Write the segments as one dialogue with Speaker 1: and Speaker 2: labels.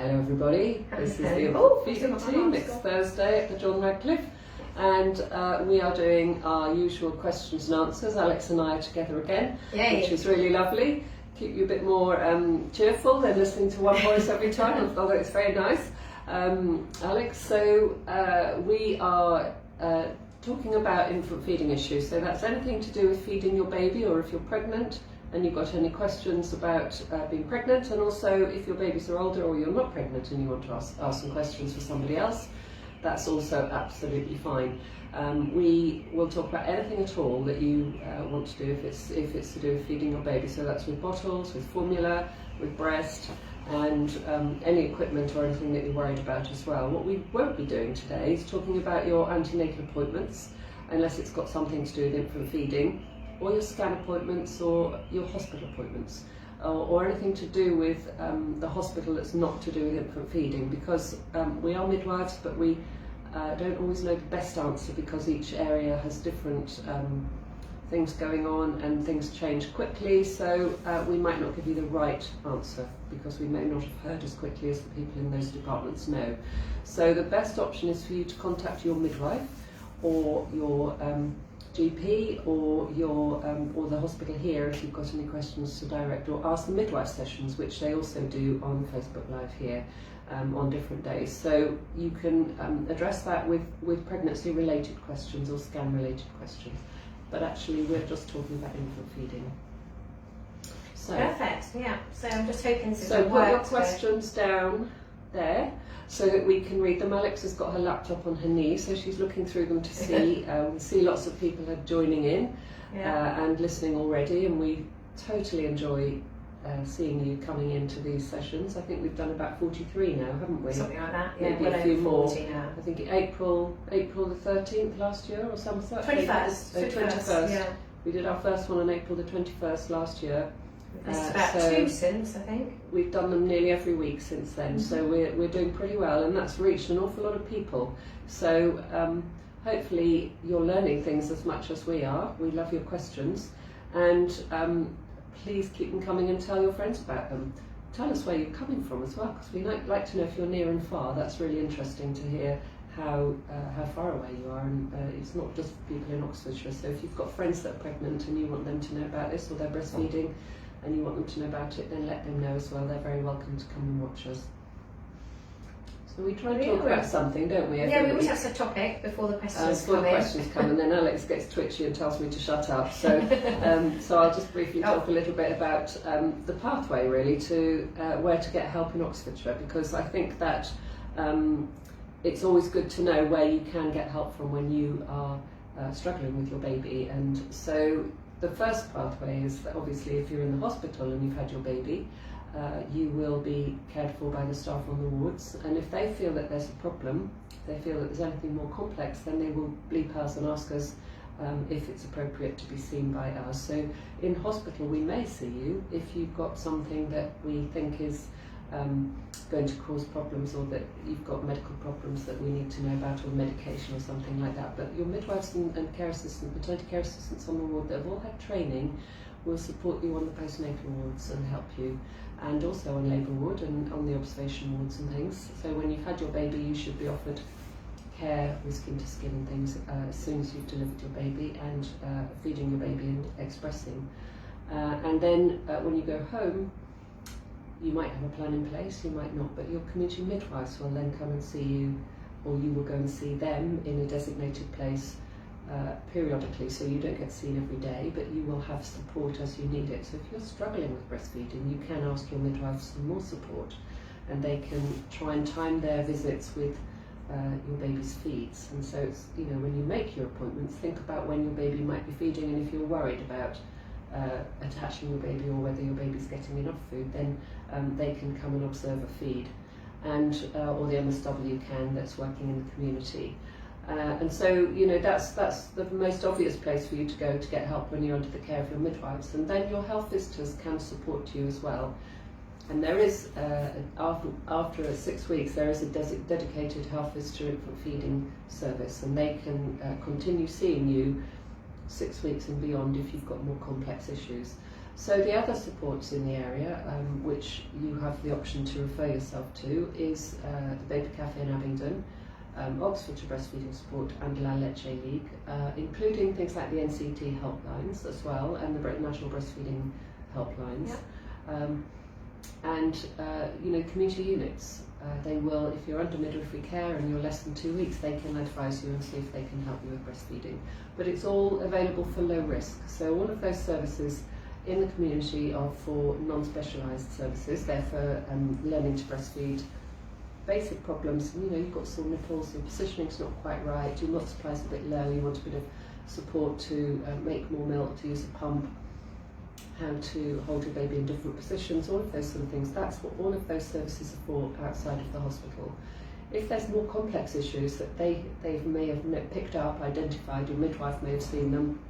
Speaker 1: Hello everybody, this is the feeding team. It's Thursday at the John Radcliffe, and we are doing our usual questions and answers. Alex and I are together again, which is really lovely. Keep you a bit more cheerful than listening to one voice every time, although it's very nice. Alex, so we are talking about infant feeding issues, so that's anything to do with feeding your baby, or if you're pregnant and you've got any questions about being pregnant, and also if your babies are older or you're not pregnant and you want to ask some questions for somebody else, that's also absolutely fine. We will talk about anything at all that you want to do if it's to do with feeding your baby, so that's with bottles, with formula, with breast, and any equipment or anything that you're worried about as well. What we won't be doing today is talking about your antenatal appointments, unless it's got something to do with infant feeding, or your scan appointments, or your hospital appointments, or anything to do with the hospital that's not to do with infant feeding, because we are midwives, but we don't always know the best answer, because each area has different things going on and things change quickly, so we might not give you the right answer because we may not have heard as quickly as the people in those departments know. So the best option is for you to contact your midwife or your GP or or the hospital here if you've got any questions to direct, or ask the Midlife Sessions, which they also do on Facebook Live here on different days. So you can address that with pregnancy related questions or scan related questions, but actually we're just talking about infant feeding. So,
Speaker 2: perfect, yeah. So I'm just hoping to
Speaker 1: put your questions down there so that we can read them. Alex has got her laptop on her knee, so she's looking through them to see. We see lots of people are joining in and listening already, and we totally enjoy seeing you coming into these sessions. I think we've done about 43 now, haven't we?
Speaker 2: Something like that, yeah.
Speaker 1: Maybe a few more.
Speaker 2: Now.
Speaker 1: I think April the 13th last year or something.
Speaker 2: 21st.
Speaker 1: 21st.
Speaker 2: Yeah.
Speaker 1: We did our first one on April the 21st last year.
Speaker 2: It's about two since, I think.
Speaker 1: We've done them nearly every week since then, so we're doing pretty well, and that's reached an awful lot of people. So hopefully you're learning things as much as we are. We love your questions, and please keep them coming and tell your friends about them. Tell us where you're coming from as well, because we like to know if you're near and far. That's really interesting to hear how far away you are, and it's not just people in Oxfordshire. So if you've got friends that are pregnant and you want them to know about this, or they're breastfeeding and you want them to know about it, then let them know as well. They're very welcome to come and watch us. So we try and talk about something, don't we?
Speaker 2: Yeah, we always have a topic before the questions come in.
Speaker 1: And then Alex gets twitchy and tells me to shut up. So, so I'll just briefly talk a little bit about the pathway, really, to where to get help in Oxfordshire, because I think that it's always good to know where you can get help from when you are struggling with your baby. And so the first pathway is that obviously if you're in the hospital and you've had your baby, you will be cared for by the staff on the wards, and if they feel that there's a problem, if they feel that there's anything more complex, then they will bleep us and ask us if it's appropriate to be seen by us. So in hospital we may see you if you've got something that we think is going to cause problems, or that you've got medical problems that we need to know about, or medication or something like that. But your midwives and care assistants, maternity care assistants on the ward that have all had training will support you on the postnatal wards and help you, and also on labour ward and on the observation wards and things. So when you've had your baby, you should be offered care with skin to skin and things as soon as you've delivered your baby, and feeding your baby and expressing. And then when you go home, you might have a plan in place, you might not, but your community midwives will then come and see you, or you will go and see them in a designated place periodically, so you don't get seen every day, but you will have support as you need it. So if you're struggling with breastfeeding, you can ask your midwife for some more support, and they can try and time their visits with your baby's feeds. And so it's, when you make your appointments, think about when your baby might be feeding, and if you're worried about attaching your baby or whether your baby's getting enough food, then they can come and observe a feed, and or the MSW can, that's working in the community. And so that's the most obvious place for you to go to get help when you're under the care of your midwives. And then your health visitors can support you as well. And there is after 6 weeks there is a dedicated health visitor infant feeding service, and they can continue seeing you 6 weeks and beyond if you've got more complex issues. So the other supports in the area, which you have the option to refer yourself to, is the Baby Cafe in Abingdon, Oxfordshire Breastfeeding Support and La Leche League, including things like the NCT helplines as well, and the National Breastfeeding helplines. And community units. They will, if you're under midwifery care and you're less than 2 weeks, they can advise you and see if they can help you with breastfeeding. But it's all available for low risk. So all of those services in the community are for non-specialised services. They're for learning to breastfeed, basic problems. You've got sore nipples, your positioning's not quite right, your milk supply's a bit low, you want a bit of support to make more milk, to use a pump, how to hold your baby in different positions, all of those sort of things. That's what all of those services are for outside of the hospital. If there's more complex issues that they may have picked up, identified, your midwife may have seen them,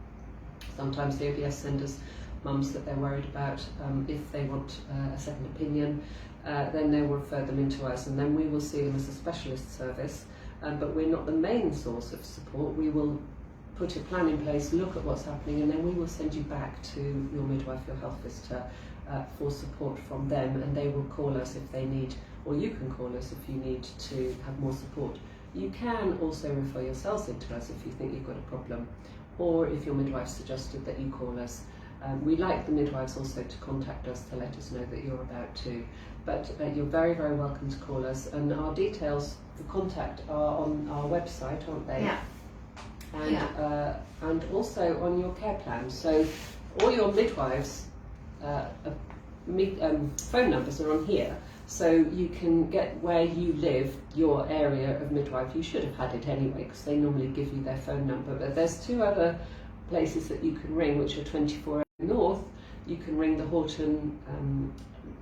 Speaker 1: sometimes the OBS send us mums that they're worried about, if they want a second opinion, then they will refer them into us, and then we will see them as a specialist service, but we're not the main source of support. We will put a plan in place, look at what's happening, and then we will send you back to your midwife, your health visitor, for support from them, and they will call us if they need, or you can call us if you need to have more support. You can also refer yourselves into us if you think you've got a problem, or if your midwife suggested that you call us. We like the midwives also to contact us to let us know that you're about to, but you're very, very welcome to call us, and our details for contact are on our website, aren't they?
Speaker 2: Yeah.
Speaker 1: And also on your care plan. So all your midwives' phone numbers are on here, so you can get where you live, your area of midwife. You should have had it anyway, because they normally give you their phone number, but there's 2 other places that you can ring, which are 24 North. You can ring the Horton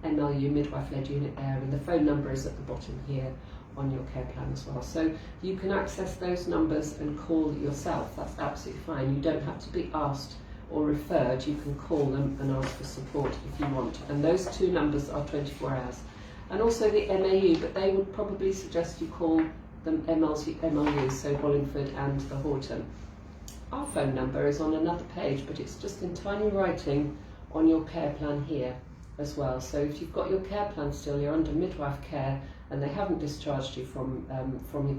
Speaker 1: MLU midwife-led unit there, and the phone number is at the bottom here on your care plan as well. So you can access those numbers and call yourself. That's absolutely fine. You don't have to be asked or referred. You can call them and ask for support if you want. And those 2 numbers are 24 hours. And also the MAU, but they would probably suggest you call them MLUs, so Wallingford and the Horton. Our phone number is on another page, but it's just in tiny writing on your care plan here as well. So if you've got your care plan still, you're under midwife care, and they haven't discharged you from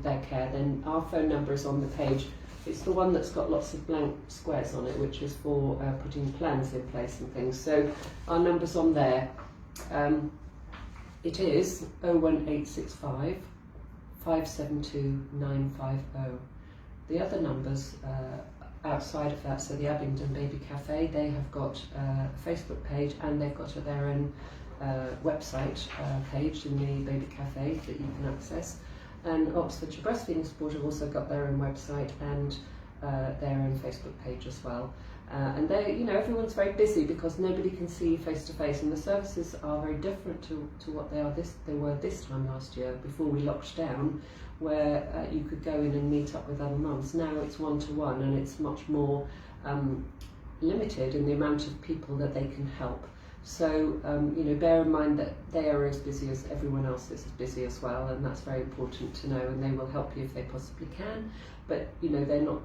Speaker 1: their care, then our phone number is on the page. It's the one that's got lots of blank squares on it, which is for putting plans in place and things. So our number's on there. It is 01865 572 950. The other numbers outside of that, so the Abingdon Baby Cafe, they have got a Facebook page, and they've got their own website page in the Baby Cafe that you can access. And Oxfordshire Breastfeeding Support have also got their own website and their own Facebook page as well. And they, everyone's very busy because nobody can see you face to face, and the services are very different to what they were this time last year before we locked down, where you could go in and meet up with other mums. Now it's one-to-one, and it's much more limited in the amount of people that they can help. So, bear in mind that they are as busy as everyone else is busy as well, and that's very important to know, and they will help you if they possibly can. But, they're not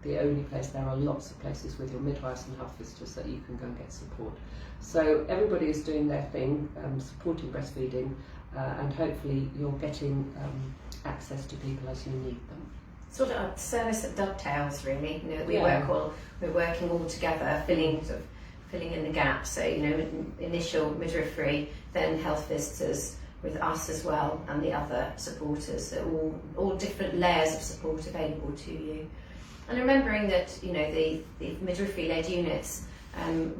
Speaker 1: the only place. There are lots of places with your midwives and health visitors that you can go and get support. So everybody is doing their thing, supporting breastfeeding, and hopefully you're getting access to people as you need them.
Speaker 2: Sort of a service that dovetails, really. We're working all together, filling in the gaps. So initial midwifery, then health visitors with us as well, and the other supporters. So all different layers of support available to you. And remembering that the midwifery-led units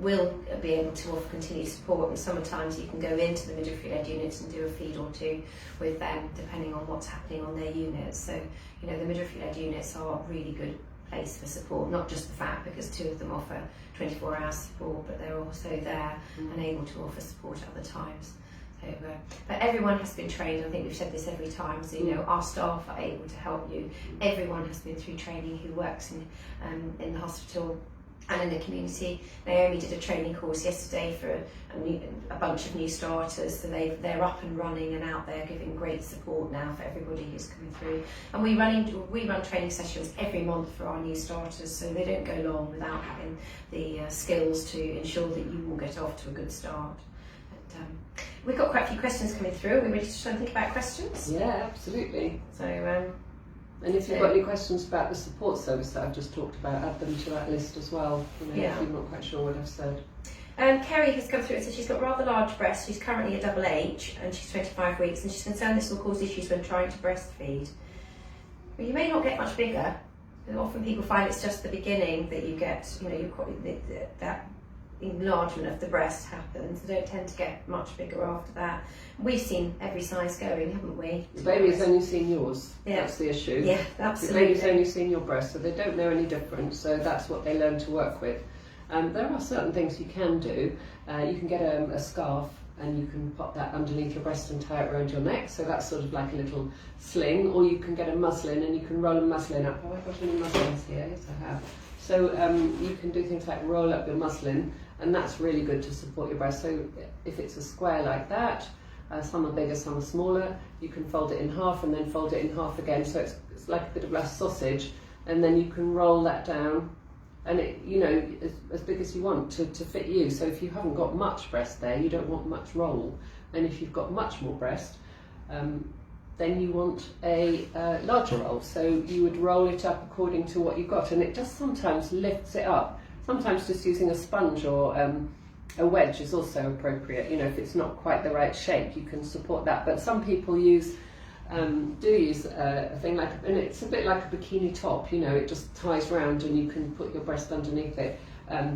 Speaker 2: will be able to offer continued support, and sometimes you can go into the midwifery-led units and do a feed or 2 with them, depending on what's happening on their units. So the midwifery-led units are a really good place for support, not just the fact because 2 of them offer 24-hour support, but they're also there and able to offer support at other times. So, but everyone has been trained. I think we've said this every time. So our staff are able to help you. Everyone has been through training who works in the hospital, and in the community. Naomi did a training course yesterday for a bunch of new starters, so they're up and running and out there giving great support now for everybody who's coming through. And we run training sessions every month for our new starters, so they don't go long without having the skills to ensure that you will get off to a good start. But, we've got quite a few questions coming through. Are we ready to try and think about questions?
Speaker 1: Yeah, absolutely.
Speaker 2: So,
Speaker 1: and if you've got any questions about the support service that I've just talked about, add them to that list as well, if you're not quite sure what I've said.
Speaker 2: Kerry has come through and said she's got rather large breasts. She's currently a double H and she's 25 weeks, and she's concerned this will cause issues when trying to breastfeed. Well, you may not get much bigger. And often people find it's just the beginning that you get, that enlargement of the breast happens. They don't tend to get much bigger after that. We've seen every size going, haven't we?
Speaker 1: The baby's only seen yours. Yeah. That's the issue.
Speaker 2: Yeah, absolutely.
Speaker 1: The baby's only seen your breast, so they don't know any different. So that's what they learn to work with. There are certain things you can do. You can get a scarf and you can pop that underneath your breast and tie it around your neck. So that's sort of like a little sling. Or you can get a muslin and you can roll a muslin up. Have I got any muslins here? Yes, I have. So you can do things like roll up your muslin, and that's really good to support your breast. So if it's a square like that, some are bigger, some are smaller, you can fold it in half and then fold it in half again. So it's like a bit of a sausage, and then you can roll that down, and it, as big as you want to fit you. So if you haven't got much breast there, you don't want much roll. And if you've got much more breast, then you want a larger roll. So you would roll it up according to what you've got, and it just sometimes lifts it up. Sometimes just using a sponge or a wedge is also appropriate. If it's not quite the right shape, you can support that. But some people do use a thing and it's a bit like a bikini top. It just ties round, and you can put your breast underneath it,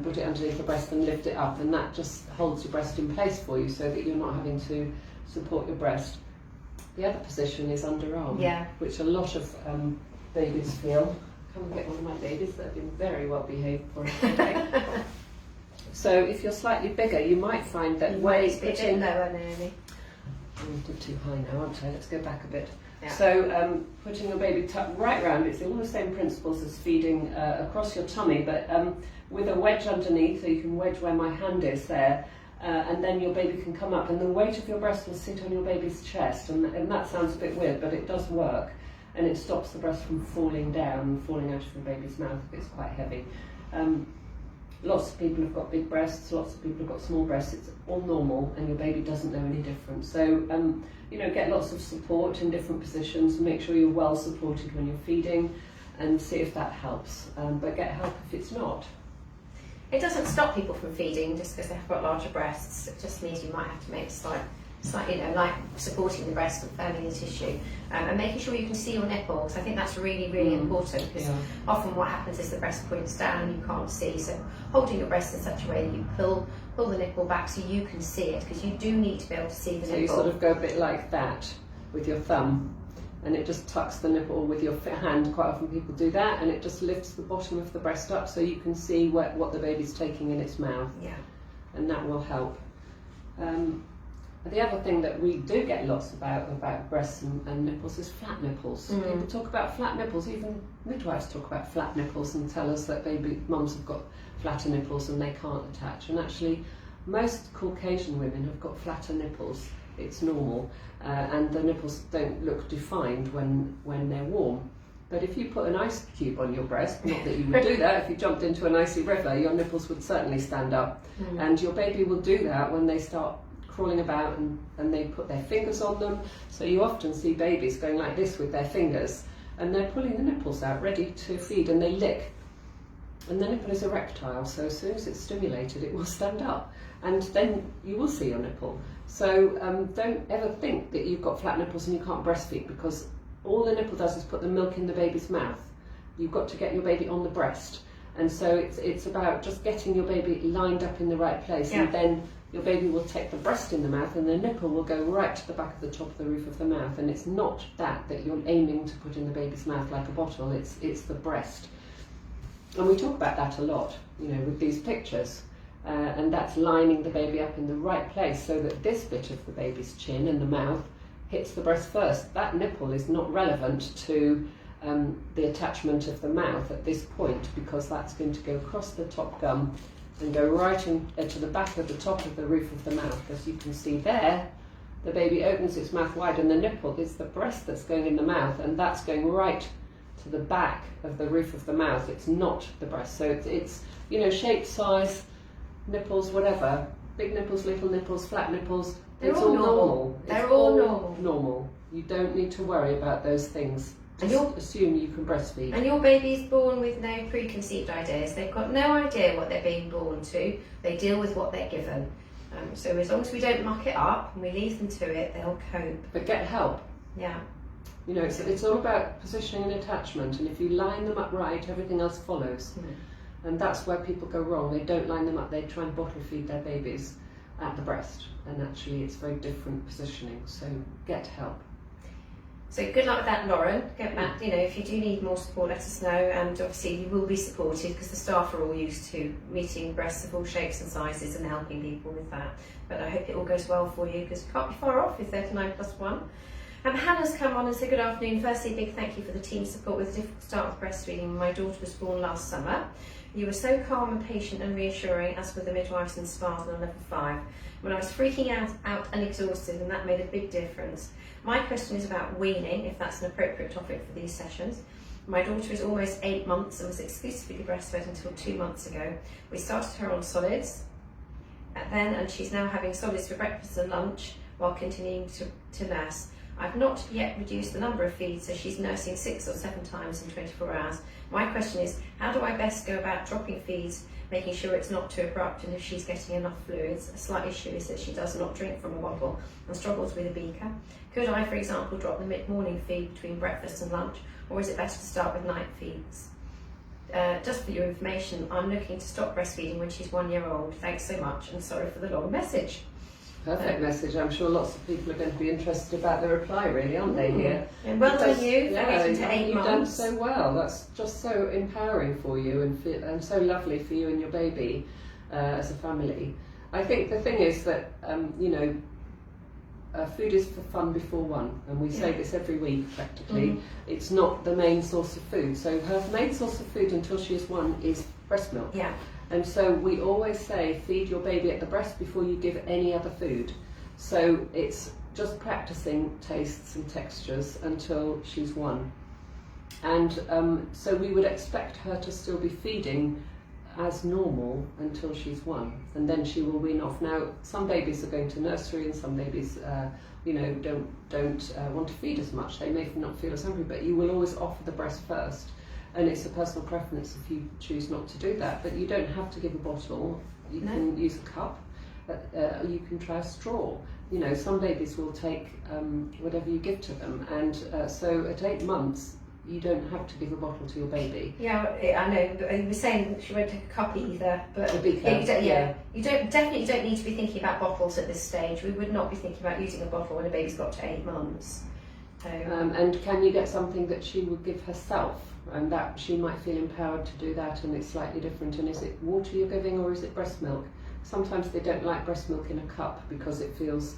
Speaker 1: put it underneath the breast and lift it up, and that just holds your breast in place for you, so that you're not having to support your breast. The other position is underarm, which a lot of babies feel. Come and get one of my babies that have been very well behaved for us today. So if you're slightly bigger, you might find that
Speaker 2: putting lower, Naomi.
Speaker 1: I'm too high now, aren't I? Let's go back a bit. Yeah. So putting your baby tucked right round, it's all the same principles as feeding across your tummy, but with a wedge underneath, so you can wedge where my hand is there, and then your baby can come up, and the weight of your breast will sit on your baby's chest, and that sounds a bit weird, but it does work. And it stops the breast from falling down and falling out of the baby's mouth if it's quite heavy. Lots of people have got big breasts, lots of people have got small breasts. It's all normal, and your baby doesn't know any different. So, get lots of support in different positions. Make sure you're well supported when you're feeding, and see if that helps. But get help if it's not.
Speaker 2: It doesn't stop people from feeding just because they have got larger breasts. It just means you might have to make a slight, like supporting the breast and firming the tissue, and making sure you can see your nipples. I think that's really, really important, because often what happens is the breast points down and you can't see. So holding your breast in such a way that you pull the nipple back so you can see it, because you do need to be able to see the nipple.
Speaker 1: So you sort of go a bit like that with your thumb, and it just tucks the nipple with your hand. Quite often people do that, and it just lifts the bottom of the breast up so you can see what the baby's taking in its mouth. Yeah, and that will help. The other thing that we do get lots about breasts and nipples is flat nipples. People talk about flat nipples, even midwives talk about flat nipples and tell us that baby mums have got flatter nipples and they can't attach. And actually, most Caucasian women have got flatter nipples. It's normal, and the nipples don't look defined when they're warm. But if you put an ice cube on your breast, not that you would do that, if you jumped into an icy river, your nipples would certainly stand up. And your baby will do that when they start crawling about and they put their fingers on them. So you often see babies going like this with their fingers, and they're pulling the nipples out ready to feed, and they lick. And the nipple is erectile, so as soon as it's stimulated, it will stand up, and then you will see your nipple. So don't ever think that you've got flat nipples and you can't breastfeed, because all the nipple does is put the milk in the baby's mouth. You've got to get your baby on the breast, and so it's about just getting your baby lined up in the right place, and then your baby will take the breast in the mouth, and the nipple will go right to the back of the top of the roof of the mouth. And it's not that you're aiming to put in the baby's mouth like a bottle, it's the breast. And we talk about that a lot, with these pictures. And that's lining the baby up in the right place so that this bit of the baby's chin and the mouth hits the breast first. That nipple is not relevant to the attachment of the mouth at this point, because that's going to go across the top gum and go right to the back of the top of the roof of the mouth. As you can see there, the baby opens its mouth wide, and the nipple is the breast that's going in the mouth, and that's going right to the back of the roof of the mouth. It's not the breast. So it's you know, shape, size, nipples, whatever, big nipples, little nipples, flat nipples, it's all normal.
Speaker 2: They're all normal.
Speaker 1: Normal. You don't need to worry about those things. Just assume you can breastfeed.
Speaker 2: And your baby's born with no preconceived ideas. They've got no idea what they're being born to. They deal with what they're given. So as long as we don't muck it up and we leave them to it, they'll cope.
Speaker 1: But get help.
Speaker 2: Yeah.
Speaker 1: You know, it's all about positioning and attachment, and if you line them up right, everything else follows. And that's where people go wrong. They don't line them up. They try and bottle feed their babies at the breast, and actually it's very different positioning. So get help.
Speaker 2: So good luck with that, Lauren. Get back, you know, if you do need more support, let us know, and obviously you will be supported because the staff are all used to meeting breasts of all shapes and sizes and helping people with that. But I hope it all goes well for you, because you can't be far off with 39+1. Hannah's come on and said good afternoon. Firstly, a big thank you for the team support with a difficult start with breastfeeding. My daughter was born last summer. You were so calm and patient and reassuring, as were the midwives and spas on level 5. When I was freaking out and exhausted, and that made a big difference. My question is about weaning, if that's an appropriate topic for these sessions. My daughter is almost 8 months and was exclusively breastfed until 2 months ago. We started her on solids then, and she's now having solids for breakfast and lunch while continuing to nurse. I've not yet reduced the number of feeds, so she's nursing 6 or 7 times in 24 hours. My question is, how do I best go about dropping feeds, making sure it's not too abrupt, and if she's getting enough fluids? A slight issue is that she does not drink from a bottle and struggles with a beaker. Could I, for example, drop the mid-morning feed between breakfast and lunch, or is it better to start with night feeds? Just for your information, I'm looking to stop breastfeeding when she's 1 year old. Thanks so much, and sorry for the long message.
Speaker 1: Perfect message. I'm sure lots of people are going to be interested about the reply, really, aren't they, here?
Speaker 2: And well done you for waiting to 8 months.
Speaker 1: You've done so well. That's just so empowering for you, and so lovely for you and your baby as a family. I think the thing is that, you know, food is for fun before one, and we say this every week practically. It's not the main source of food. So her main source of food until she is 1 is breast milk.
Speaker 2: Yeah.
Speaker 1: And so we always say feed your baby at the breast before you give any other food. So it's just practicing tastes and textures until she's 1. And so we would expect her to still be feeding as normal until she's 1, and then she will wean off. Now, some babies are going to nursery, and some babies, you know, don't want to feed as much. They may not feel as hungry, but you will always offer the breast first. And it's a personal preference if you choose not to do that, but you don't have to give a bottle. You can use a cup. You can try a straw. You know, some babies will take whatever you give to them, and so at 8 months, you don't have to give a bottle to your baby. Yeah,
Speaker 2: I know, but you were saying she won't take a cup either. But
Speaker 1: a beaker.
Speaker 2: You definitely don't need to be thinking about bottles at this stage. We would not be thinking about using a bottle when a baby's got to 8 months. So.
Speaker 1: And can you get something that she would give herself, and that she might feel empowered to do that, and it's slightly different? And is it water you're giving, or is it breast milk? Sometimes they don't like breast milk in a cup because it feels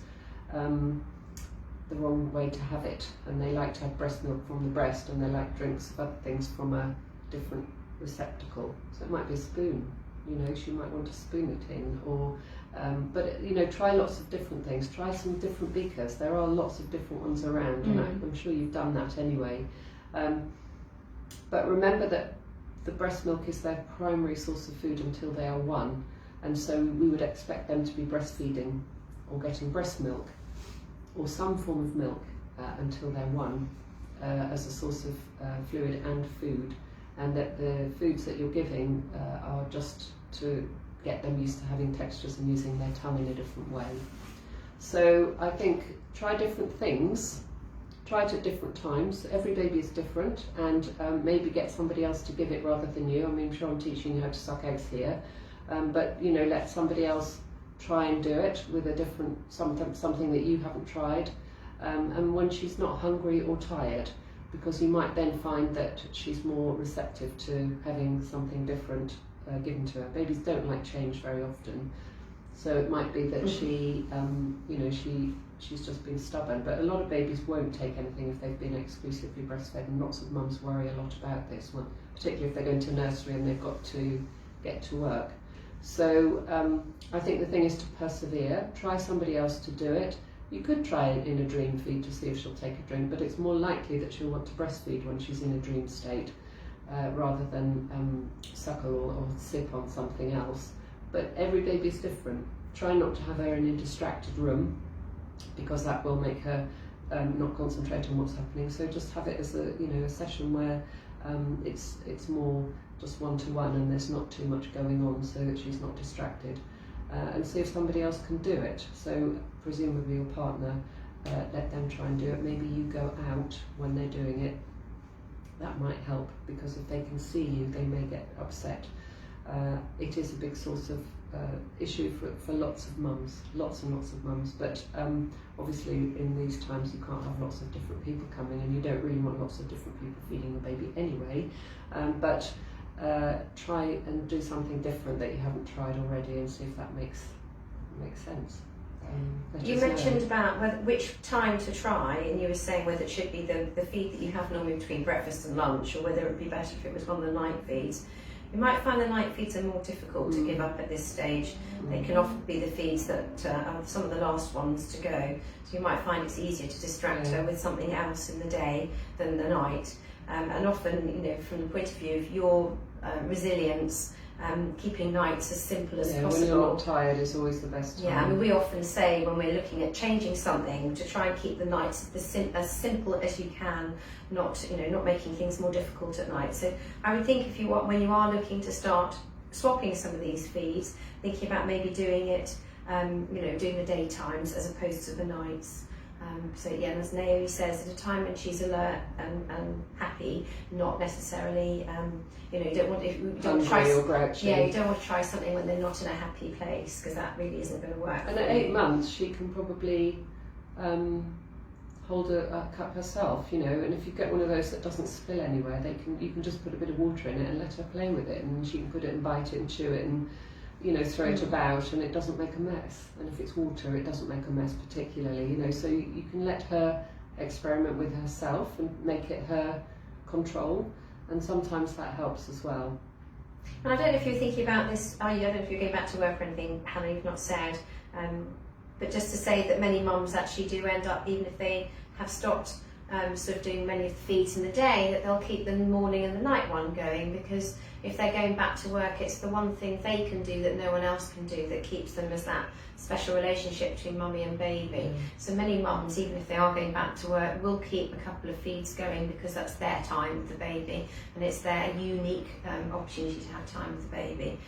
Speaker 1: the wrong way to have it, and they like to have breast milk from the breast, and they like drinks of other things from a different receptacle. So it might be a spoon, you know, she might want to spoon it in, or but you know, try lots of different things. Try some different beakers. There are lots of different ones around, and I'm sure you've done that anyway. But remember that the breast milk is their primary source of food until they are 1, and so we would expect them to be breastfeeding or getting breast milk or some form of milk until they're 1 as a source of fluid and food, and that the foods that you're giving are just to get them used to having textures and using their tongue in a different way. So I think try different things, try it at different times. Every baby is different, and maybe get somebody else to give it rather than you. I mean, I'm sure I'm teaching you how to suck eggs here, but you know, let somebody else try and do it with a different something that you haven't tried, and when she's not hungry or tired, because you might then find that she's more receptive to having something different given to her. Babies don't like change very often, So it might be that she, she's just been stubborn. But a lot of babies won't take anything if they've been exclusively breastfed, and lots of mums worry a lot about this, particularly if they're going to nursery and they've got to get to work. So I think the thing is to persevere, try somebody else to do it. You could try it in a dream feed to see if she'll take a drink, but it's more likely that she'll want to breastfeed when she's in a dream state rather than suckle or sip on something else. But every baby is different. Try not to have her in a distracted room, because that will make her not concentrate on what's happening. So just have it as a session where it's more just one-to-one and there's not too much going on, so that she's not distracted. And see if somebody else can do it. So presumably your partner, let them try and do it. Maybe you go out when they're doing it. That might help, because if they can see you, they may get upset. It is a big source of issue for lots of mums, lots and lots of mums. But obviously in these times you can't have lots of different people coming, and you don't really want lots of different people feeding your baby anyway. But try and do something different that you haven't tried already, and see if that makes sense.
Speaker 2: You mentioned about which time to try, and you were saying whether it should be the feed that you have normally between breakfast and lunch, or whether it would be better if it was one of the night feeds. You might find the night feeds are more difficult to give up at this stage. They can often be the feeds that are some of the last ones to go. So you might find it's easier to distract her with something else in the day than the night. And often, from the point of view of your resilience, keeping nights as simple as possible.
Speaker 1: When you're not tired is always the best time.
Speaker 2: Yeah, we often say when we're looking at changing something, to try and keep the nights as simple as you can, not making things more difficult at night. So I would think when you are looking to start swapping some of these feeds, thinking about maybe doing it, doing the daytimes as opposed to the nights. So yeah, and as Naomi says, at a time when she's alert and happy, not necessarily, you don't want to try.
Speaker 1: Or grouchy.
Speaker 2: Yeah, you don't want to try something when they're not in a happy place, because that really isn't going to work.
Speaker 1: And at 8 months, she can probably hold a cup herself, and if you get one of those that doesn't spill anywhere, you can just put a bit of water in it and let her play with it, and she can put it and bite it and chew it and throw it about, and it doesn't make a mess. And if it's water, it doesn't make a mess particularly, so you can let her experiment with herself and make it her control, and sometimes that helps as well.
Speaker 2: And I don't know if you're thinking about this, I don't know if you're going back to work or anything, Hannah, you've not said, but just to say that many mums actually do end up, even if they have stopped sort of doing many of the feeds in the day, that they'll keep the morning and the night one going, because if they're going back to work, it's the one thing they can do that no one else can do that keeps them as that special relationship between mummy and baby. So many mums, even if they are going back to work, will keep a couple of feeds going, because that's their time with the baby, and it's their unique opportunity to have time with the baby,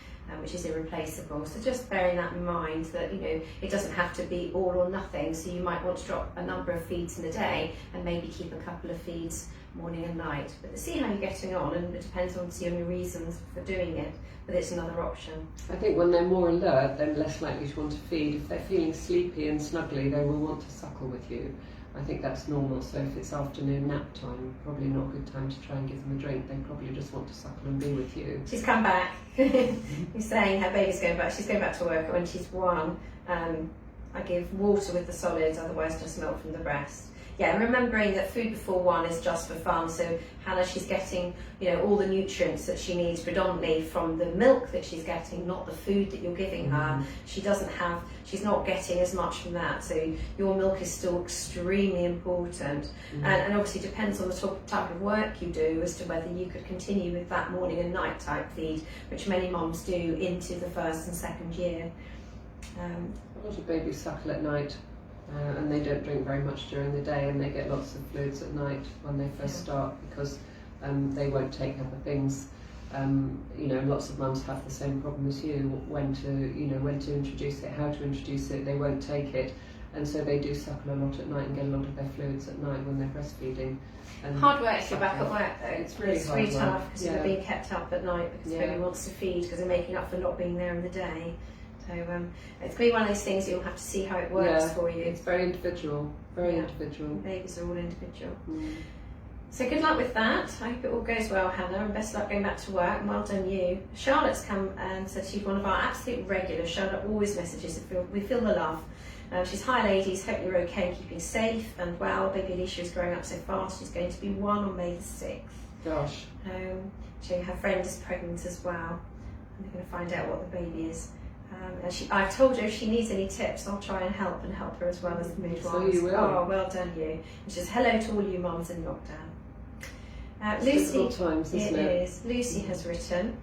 Speaker 2: which is irreplaceable. So just bearing that in mind, that it doesn't have to be all or nothing. So you might want to drop a number of feeds in the day and maybe keep a couple of feeds morning and night. But see how you're getting on, and it depends on your reasons for doing it, but it's another option.
Speaker 1: I think when they're more alert, they're less likely to want to feed. If they're feeling sleepy and snuggly, they will want to suckle with you. I think that's normal. So if it's afternoon nap time, probably not a good time to try and give them a drink. They probably just want to suckle and be with you.
Speaker 2: She's come back. You're saying her baby's going back. She's going back to work when she's 1. I give water with the solids, otherwise just milk from the breast. Yeah, remembering that food before 1 is just for fun. So Hannah, she's getting, all the nutrients that she needs predominantly from the milk that she's getting, not the food that you're giving her. She's not getting as much from that. So your milk is still extremely important. And obviously depends on the type of work you do as to whether you could continue with that morning and night type feed, which many mums do into the 1st and 2nd year.
Speaker 1: A lot of babies suckle at night. And they don't drink very much during the day, and they get lots of fluids at night when they first start, because they won't take other things. Lots of mums have the same problem as you, when to introduce it, how to introduce it. They won't take it, and so they do suckle a lot at night and get a lot of their fluids at night when they're breastfeeding. And
Speaker 2: hard work to get back at work though.
Speaker 1: It's really
Speaker 2: tough, because they're being kept up at night because baby wants to feed, because they're making up for not being there in the day. So it's going to be one of those things you'll have to see how it works for you.
Speaker 1: It's very individual, individual.
Speaker 2: Babies are all individual. So good luck with that. I hope it all goes well, Hannah, and best luck going back to work, and well done you. Charlotte's come and said she's one of our absolute regulars. Charlotte always messages, we feel the love. She's, hi ladies, hope you're okay, keeping safe and well. Baby Alicia is growing up so fast, she's going to be 1 on May the 6th.
Speaker 1: Gosh.
Speaker 2: Her friend is pregnant as well, and they're going to find out what the baby is. And I've told her if she needs any tips, I'll try and help her as well as the midwives.
Speaker 1: So you will.
Speaker 2: Oh, well done you. And she says, hello to all you mums in lockdown.
Speaker 1: Lucy, times, isn't it?
Speaker 2: It is. Lucy has written,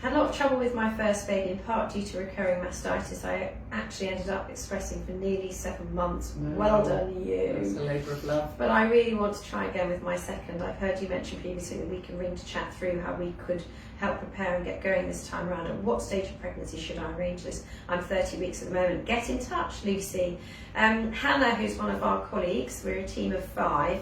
Speaker 2: had a lot of trouble with my first baby, in part due to recurring mastitis. I actually ended up expressing for nearly 7 months.
Speaker 1: No.
Speaker 2: Well done you.
Speaker 1: It's a labour of love.
Speaker 2: But I really want to try again with my second. I've heard you mention previously that we can ring to chat through how we could help prepare and get going this time around. At what stage of pregnancy should I arrange this? I'm 30 weeks at the moment. Get in touch, Lucy. Hannah, who's one of our colleagues, we're a team of 5.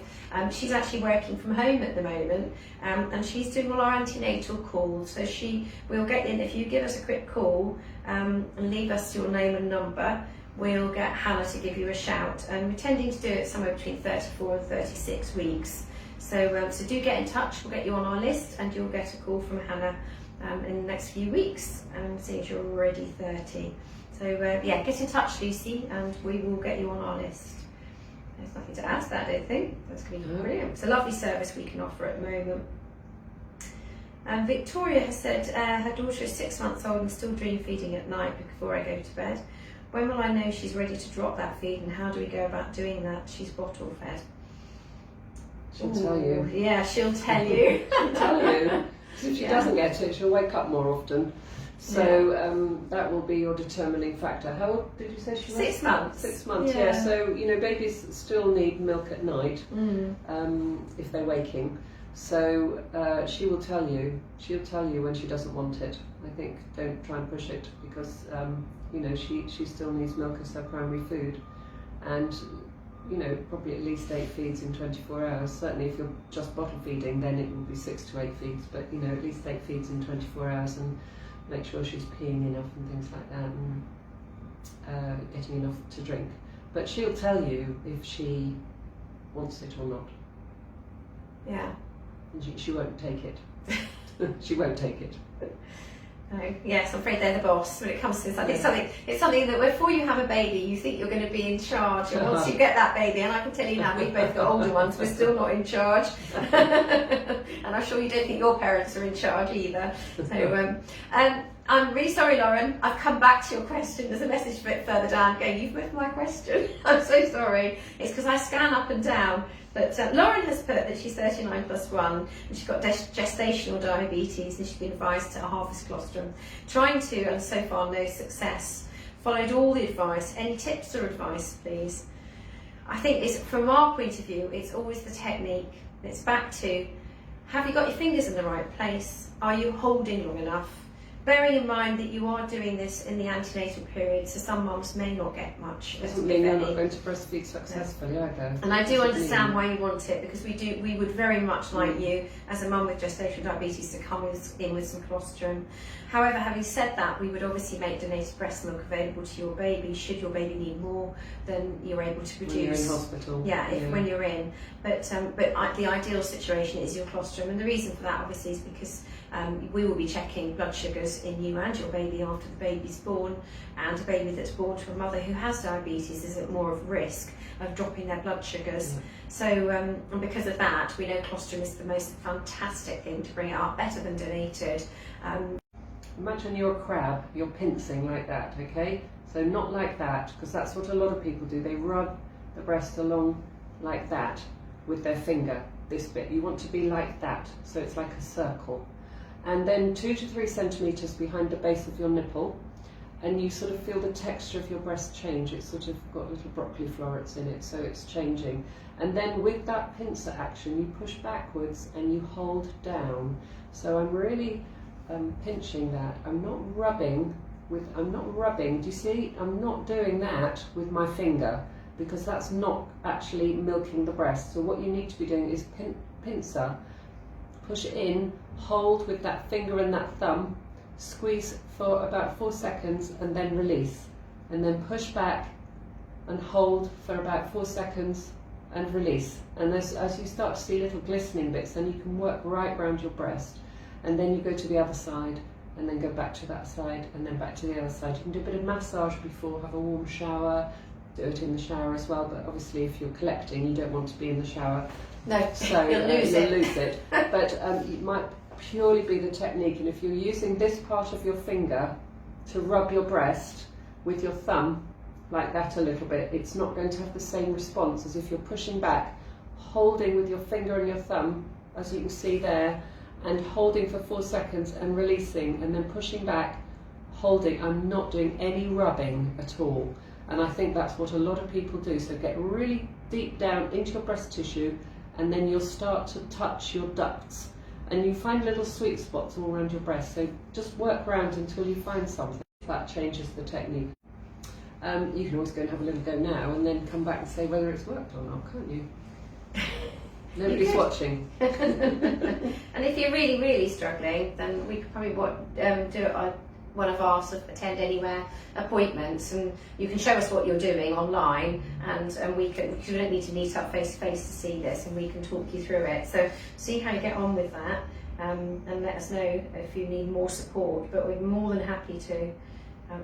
Speaker 2: She's actually working from home at the moment, and she's doing all our antenatal calls. So she will get in. If you give us a quick call and leave us your name and number, we'll get Hannah to give you a shout. And we're tending to do it somewhere between 34 and 36 weeks. So, so do get in touch. We'll get you on our list, and you'll get a call from Hannah in the next few weeks, seeing as you're already 30. So yeah, get in touch, Lucy, and we will get you on our list. There's nothing to add to that, I don't think. That's going to be brilliant. It's a lovely service we can offer at the moment. Victoria has said her daughter is 6 months old and still dream feeding at night before I go to bed. When will I know she's ready to drop that feed, and how do we go about doing that? She's bottle fed.
Speaker 1: She'll tell you.
Speaker 2: Yeah, she'll tell you.
Speaker 1: She'll tell you. If she doesn't get it, she'll wake up more often. So that will be your determining factor. How old did you say she was?
Speaker 2: 6 months.
Speaker 1: 6 months, yeah. So, babies still need milk at night if they're waking. So she will tell you. She'll tell you when she doesn't want it. I think don't try and push it, because, she still needs milk as her primary food. And probably at least 8 feeds in 24 hours. Certainly if you're just bottle feeding, then it will be 6 to 8 feeds, but at least 8 feeds in 24 hours, and make sure she's peeing enough and things like that, and getting enough to drink. But she'll tell you if she wants it or not.
Speaker 2: Yeah.
Speaker 1: And she won't take it. She won't take it.
Speaker 2: No. Yes, I'm afraid they're the boss when it comes to something. It's something that before you have a baby, you think you're going to be in charge, and once you get that baby, and I can tell you now, we've both got older ones, we're still not in charge. And I'm sure you don't think your parents are in charge either. So, I'm really sorry, Lauren. I've come back to your question. There's a message a bit further down going, you've missed my question. I'm so sorry. It's because I scan up and down. But Lauren has put that she's 39 plus 1, and she's got gestational diabetes, and she's been advised to harvest colostrum. Trying to, and so far no success. Followed all the advice. Any tips or advice, please? I think from our point of view, it's always the technique. It's back to, have you got your fingers in the right place? Are you holding long enough? Bearing in mind that you are doing this in the antenatal period, so some mums may not get much.
Speaker 1: Doesn't mean they're not going to breastfeed successfully either.
Speaker 2: And I do understand why you want it, because we would very much like you, as a mum with gestational diabetes, to come in with some colostrum. However, having said that, we would obviously make donated breast milk available to your baby. Should your baby need more, then you're able to produce.
Speaker 1: When you're in hospital.
Speaker 2: Yeah, when you're in. But the ideal situation is your colostrum, and the reason for that obviously is because we will be checking blood sugars in you and your baby after the baby's born, and a baby that's born to a mother who has diabetes is at more of risk of dropping their blood sugars. So and because of that, we know colostrum is the most fantastic thing to bring it up, better than donated.
Speaker 1: Imagine you're a crab, you're pincing like that, okay? So not like that, because that's what a lot of people do. They rub the breast along like that with their finger, this bit. You want to be like that, so it's like a circle. And then 2 to 3 centimetres behind the base of your nipple, and you sort of feel the texture of your breast change. It's sort of got little broccoli florets in it, so it's changing. And then with that pincer action, you push backwards and you hold down. So I'm really pinching that. I'm not rubbing. Do you see? I'm not doing that with my finger, because that's not actually milking the breast. So what you need to be doing is pincer, push it in, hold with that finger and that thumb, squeeze for about 4 seconds and then release, and then push back and hold for about 4 seconds and release. And as you start to see little glistening bits, then you can work right round your breast, and then you go to the other side, and then go back to that side, and then back to the other side. You can do a bit of massage before, have a warm shower, do it in the shower as well, but obviously if you're collecting, you don't want to be in the shower.
Speaker 2: No,
Speaker 1: so
Speaker 2: you'll lose
Speaker 1: it. But it might purely be the technique, and if you're using this part of your finger to rub your breast with your thumb, like that a little bit, it's not going to have the same response as if you're pushing back, holding with your finger and your thumb, as you can see there, and holding for 4 seconds and releasing, and then pushing back, holding. I'm not doing any rubbing at all. And I think that's what a lot of people do. So get really deep down into your breast tissue, and then you'll start to touch your ducts. And you find little sweet spots all around your breast. So just work around until you find something. That changes the technique. You can always go and have a little go now, and then come back and say whether it's worked or not, can't you? Nobody's watching.
Speaker 2: And if you're really, really struggling, then we could probably do it on one of our sort of attend anywhere appointments, and you can show us what you're doing online, and we can, because we don't need to meet up face to face to see this, and we can talk you through it. So see how you get on with that, and let us know if you need more support, but we're more than happy to.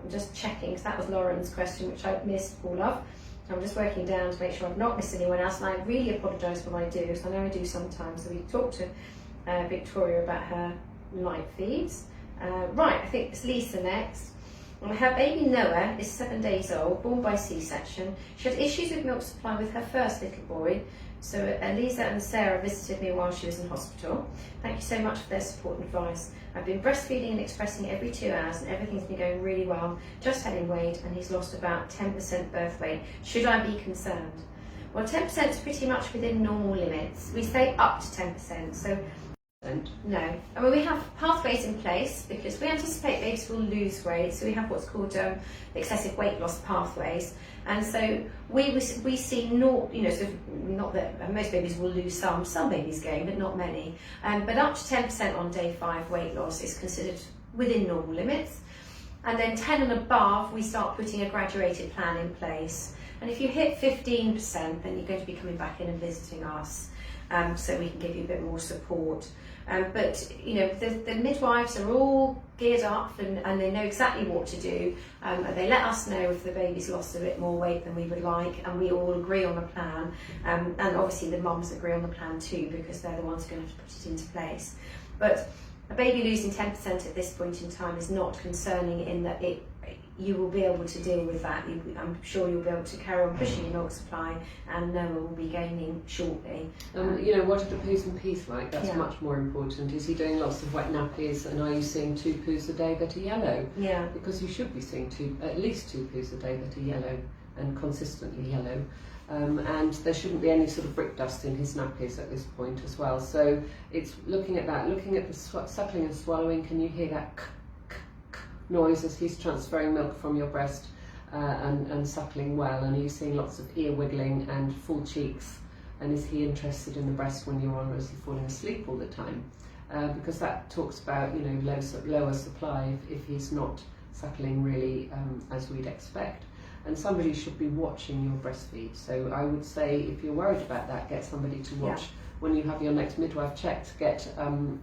Speaker 2: Just checking, because that was Lauren's question, which I missed all of. I'm just working down to make sure I've not missed anyone else, and I really apologise for what I do, because I know I do sometimes. So we talked to Victoria about her light feeds. Right, I think it's Lisa next. Her baby Noah is 7 days old, born by C-section. She had issues with milk supply with her first little boy. So Lisa and Sarah visited me while she was in hospital. Thank you so much for their support and advice. I've been breastfeeding and expressing every 2 hours, and everything's been going really well. Just had him weighed, and he's lost about 10% birth weight. Should I be concerned? Well, 10% is pretty much within normal limits. We say up to 10%. So no. I mean, we have pathways in place because we anticipate babies will lose weight. So we have what's called excessive weight loss pathways. And so we see not, sort of, not that most babies will lose some babies gain, but not many. But up to 10% on day 5 weight loss is considered within normal limits. And then 10 and above, we start putting a graduated plan in place. And if you hit 15%, then you're going to be coming back in and visiting us, so we can give you a bit more support. But the midwives are all geared up, and they know exactly what to do. And they let us know if the baby's lost a bit more weight than we would like, and we all agree on a plan. And obviously the mums agree on the plan too, because they're the ones who are going to have to put it into place. But a baby losing 10% at this point in time is not concerning, in that you will be able to deal with that. I'm sure you'll be able to carry on pushing your milk supply, and Noah will be gaining shortly.
Speaker 1: What are the poos and pees like? That's much more important. Is he doing lots of wet nappies, and are you seeing 2 poos a day that are yellow?
Speaker 2: Yeah.
Speaker 1: Because you should be seeing at least 2 poos a day that are yellow, and consistently yellow. And there shouldn't be any sort of brick dust in his nappies at this point as well. So it's looking at that, looking at the suckling and swallowing. Can you hear that noise as he's transferring milk from your breast and suckling well? And are you seeing lots of ear wiggling and full cheeks? And is he interested in the breast when you're on, or is he falling asleep all the time? Because that talks about lower supply if he's not suckling really as we'd expect. And somebody should be watching your breastfeed. So I would say, if you're worried about that, get somebody to watch. When you have your next midwife check, to get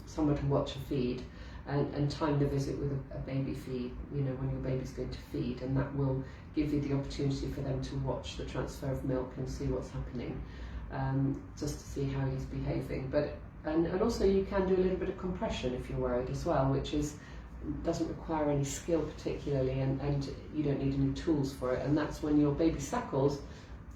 Speaker 1: someone to watch a feed. And time the visit with a baby feed, when your baby's going to feed, and that will give you the opportunity for them to watch the transfer of milk and see what's happening, just to see how he's behaving. And also you can do a little bit of compression if you're worried as well, which doesn't require any skill particularly, and you don't need any tools for it. And that's when your baby suckles,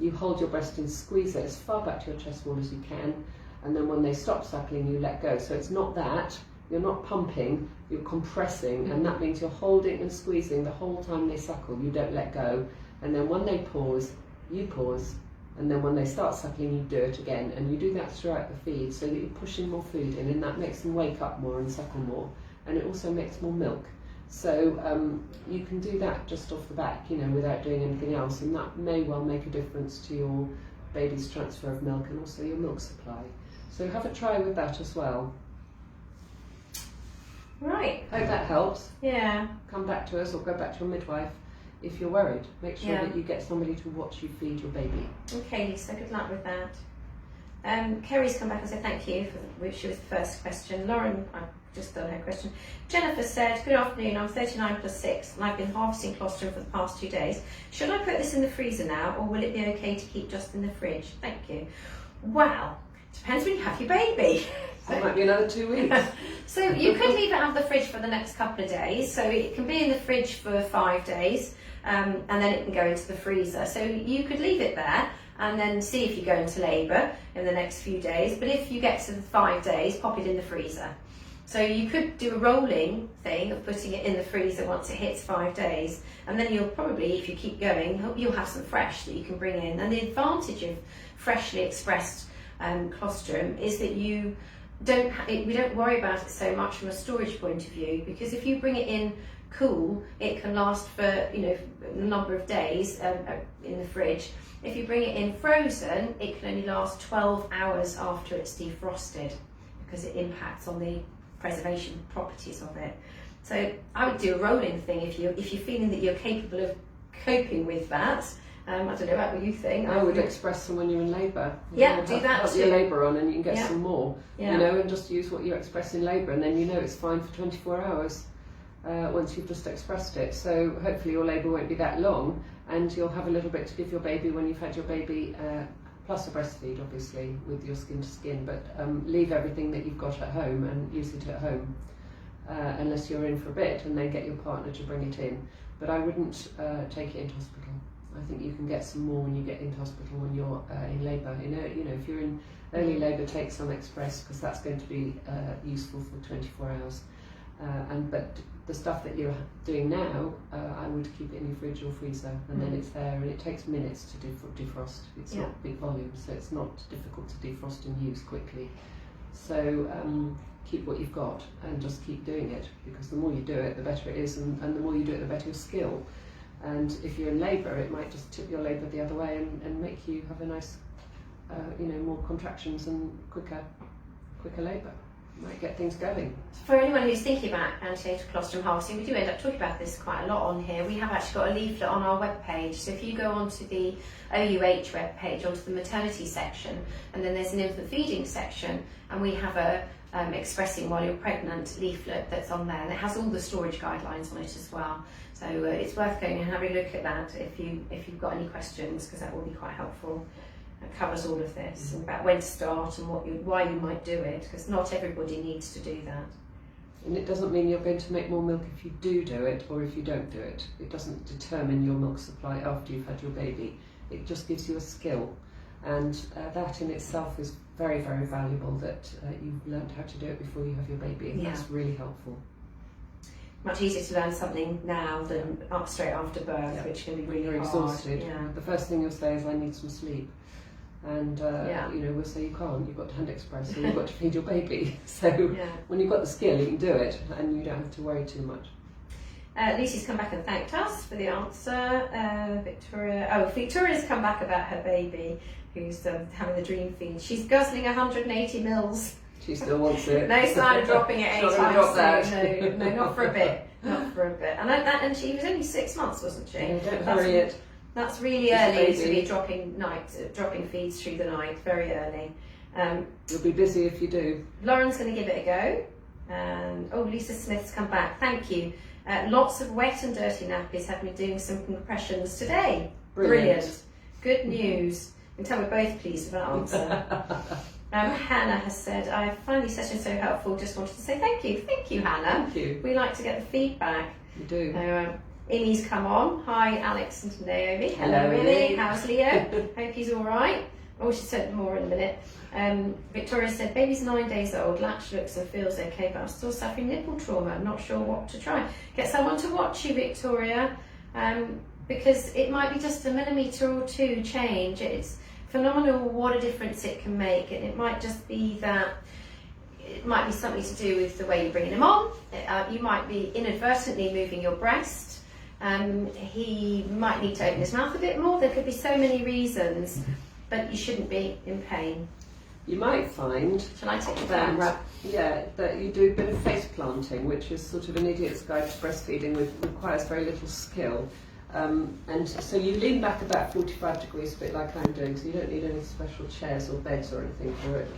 Speaker 1: you hold your breast and squeeze it as far back to your chest wall as you can, and then when they stop suckling, you let go. So it's not that. You're not pumping, you're compressing, and that means you're holding and squeezing the whole time they suckle. You don't let go. And then when they pause, you pause. And then when they start suckling, you do it again. And you do that throughout the feed so that you're pushing more food in, and that makes them wake up more and suckle more. And it also makes more milk. So you can do that just off the back, without doing anything else. And that may well make a difference to your baby's transfer of milk and also your milk supply. So have a try with that as well.
Speaker 2: Right.
Speaker 1: Hope that helps.
Speaker 2: Yeah.
Speaker 1: Come back to us or go back to your midwife if you're worried. Make sure that you get somebody to watch you feed your baby.
Speaker 2: Okay, Lisa, good luck with that. Kerry's come back and said thank you, which she was the first question. Lauren, I've just done her question. Jennifer said, good afternoon, I'm 39 plus 6 and I've been harvesting colostrum for the past 2 days. Should I put this in the freezer now, or will it be okay to keep just in the fridge? Thank you. Well, depends when you have your baby.
Speaker 1: So it might be another 2 weeks.
Speaker 2: So you could leave it out of the fridge for the next couple of days. So it can be in the fridge for 5 days, and then it can go into the freezer. So you could leave it there and then see if you go into labour in the next few days. But if you get to the 5 days, pop it in the freezer. So you could do a rolling thing of putting it in the freezer once it hits 5 days, and then you'll probably, if you keep going, you'll have some fresh that you can bring in. And the advantage of freshly expressed colostrum is that we don't worry about it so much from a storage point of view, because if you bring it in cool, it can last for a number of days in the fridge. If you bring it in frozen, it can only last 12 hours after it's defrosted, because it impacts on the preservation properties of it. So I would do a rolling thing if you're feeling that you're capable of coping with that. I don't know about what you think.
Speaker 1: I would express them when you're in labour.
Speaker 2: Do that too.
Speaker 1: Put your labour on and you can get some more.
Speaker 2: Yeah.
Speaker 1: And just use what you express in labour, and then it's fine for 24 hours once you've just expressed it. So hopefully your labour won't be that long, and you'll have a little bit to give your baby when you've had your baby, plus a breastfeed obviously with your skin to skin, but leave everything that you've got at home and use it at home, unless you're in for a bit, and then get your partner to bring it in. But I wouldn't take it into hospital. I think you can get some more when you get into hospital when you're in labour. If you're in early labour, take some express, because that's going to be useful for 24 hours. But the stuff that you're doing now, I would keep it in your fridge or freezer, and then it's there, and it takes minutes to defrost. It's not big volume, so it's not difficult to defrost and use quickly. So keep what you've got and just keep doing it, because the more you do it, the better it is, and the more you do it, the better your skill. And if you're in labour, it might just tip your labour the other way and make you have a nice, more contractions and quicker labour. Might get things going.
Speaker 2: For anyone who's thinking about antenatal colostrum harvesting, we do end up talking about this quite a lot on here. We have actually got a leaflet on our webpage. So if you go onto the OUH webpage, onto the maternity section, and then there's an infant feeding section, and we have a expressing while you're pregnant leaflet that's on there, and it has all the storage guidelines on it as well. So it's worth going and having a look at that if you've got any questions, because that will be quite helpful. It covers all of this, about when to start and why you might do it, because not everybody needs to do that.
Speaker 1: And it doesn't mean you're going to make more milk if you do it or if you don't do it. It doesn't determine your milk supply after you've had your baby. It just gives you a skill, and that in itself is very, very valuable, that you've learned how to do it before you have your baby, and that's really helpful.
Speaker 2: Much easier to learn something now than straight after birth, which can be really hard.
Speaker 1: Exhausted. The first thing you'll say is, I need some sleep. And we'll say you can't, you've got to hand express, or you've got to feed your baby. So when you've got the skill, you can do it, and you don't have to worry too much.
Speaker 2: Lucy's come back and thanked us for the answer. Victoria's come back about her baby who's having the dream feed. She's guzzling 180 mils.
Speaker 1: She still wants it.
Speaker 2: No sign of dropping it anytime soon. No, not for a bit. And she was only 6 months, wasn't she?
Speaker 1: Yeah, don't hurry it.
Speaker 2: That's really early to be dropping feeds through the night, very early.
Speaker 1: You'll be busy if you do.
Speaker 2: Lauren's going to give it a go. And Lisa Smith's come back. Thank you. Lots of wet and dirty nappies. Have me doing some compressions today. Brilliant. Good news. You can tell we're both pleased with that answer. Hannah has said, I find these sessions so helpful. Just wanted to say thank you. Thank you, Hannah.
Speaker 1: Thank you.
Speaker 2: We like to get the feedback.
Speaker 1: We do.
Speaker 2: Imi's come on. Hi, Alex and Naomi. Hello, Imi. How's Leo? Hope he's all right. She said more in a minute. Victoria said, baby's 9 days old. Latch looks and feels okay, but I'm still suffering nipple trauma. I'm not sure what to try. Get someone to watch you, Victoria, because it might be just a millimetre or two change. It's phenomenal what a difference it can make, and it might just be that it might be something to do with the way you're bringing him on. You might be inadvertently moving your breast. He might need to open his mouth a bit more. There could be so many reasons, but you shouldn't be in pain.
Speaker 1: You might find
Speaker 2: Shall I take the camera?
Speaker 1: That you do a bit of face planting, which is sort of an idiot's guide to breastfeeding, which requires very little skill. And so you lean back about 45 degrees, a bit like I'm doing, so you don't need any special chairs or beds or anything for it.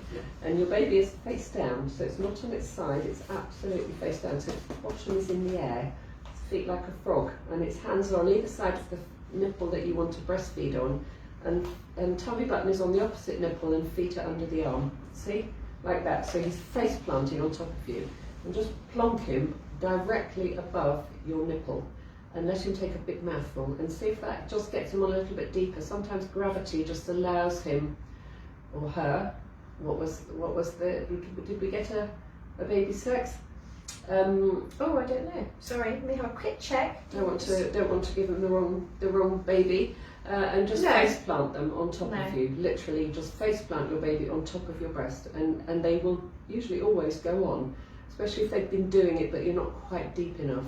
Speaker 1: And your baby is face down, so it's not on its side, it's absolutely face down, so its bottom is in the air, its feet like a frog, and its hands are on either side of the nipple that you want to breastfeed on, and tummy button is on the opposite nipple and feet are under the arm. See? Like that. So he's face planting on top of you. And just plonk him directly above your nipple and let him take a big mouthful and see if that just gets him on a little bit deeper. Sometimes gravity just allows him or her. What was the? Did we get a baby sex?
Speaker 2: Oh, I don't know. Sorry, let me have a quick check.
Speaker 1: Don't want to give them the wrong baby. And just face plant them on top of you. Literally, just face plant your baby on top of your breast, and they will usually always go on, especially if they've been doing it but you're not quite deep enough.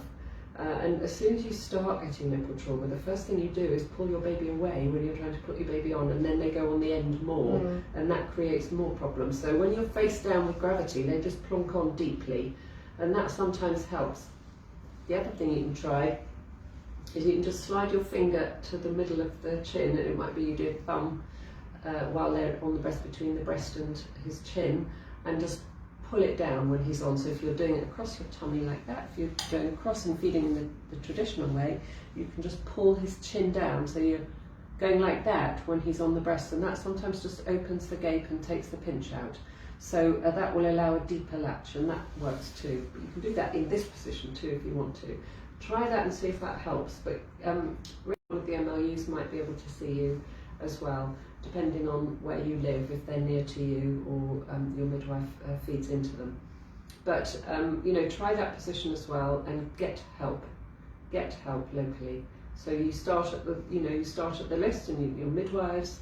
Speaker 1: And as soon as you start getting nipple trauma, the first thing you do is pull your baby away when you're trying to put your baby on, and then they go on the end more, and that creates more problems. So when you're face down with gravity, they just plonk on deeply, and that sometimes helps. The other thing you can try is you can just slide your finger to the middle of the chin, and it might be you do a thumb while they're on the breast, between the breast and his chin, and just pull it down when he's on. So if you're doing it across your tummy like that, if you're going across and feeding in the traditional way, you can just pull his chin down, so you're going like that when he's on the breast, and that sometimes just opens the gape and takes the pinch out. So that will allow a deeper latch, and that works too. But you can do that in this position too if you want to. Try that and see if that helps, but one of the MLUs might be able to see you as well, depending on where you live, if they're near to you or your midwife feeds into them. But try that position as well and get help locally. So you start at the list, and your midwives.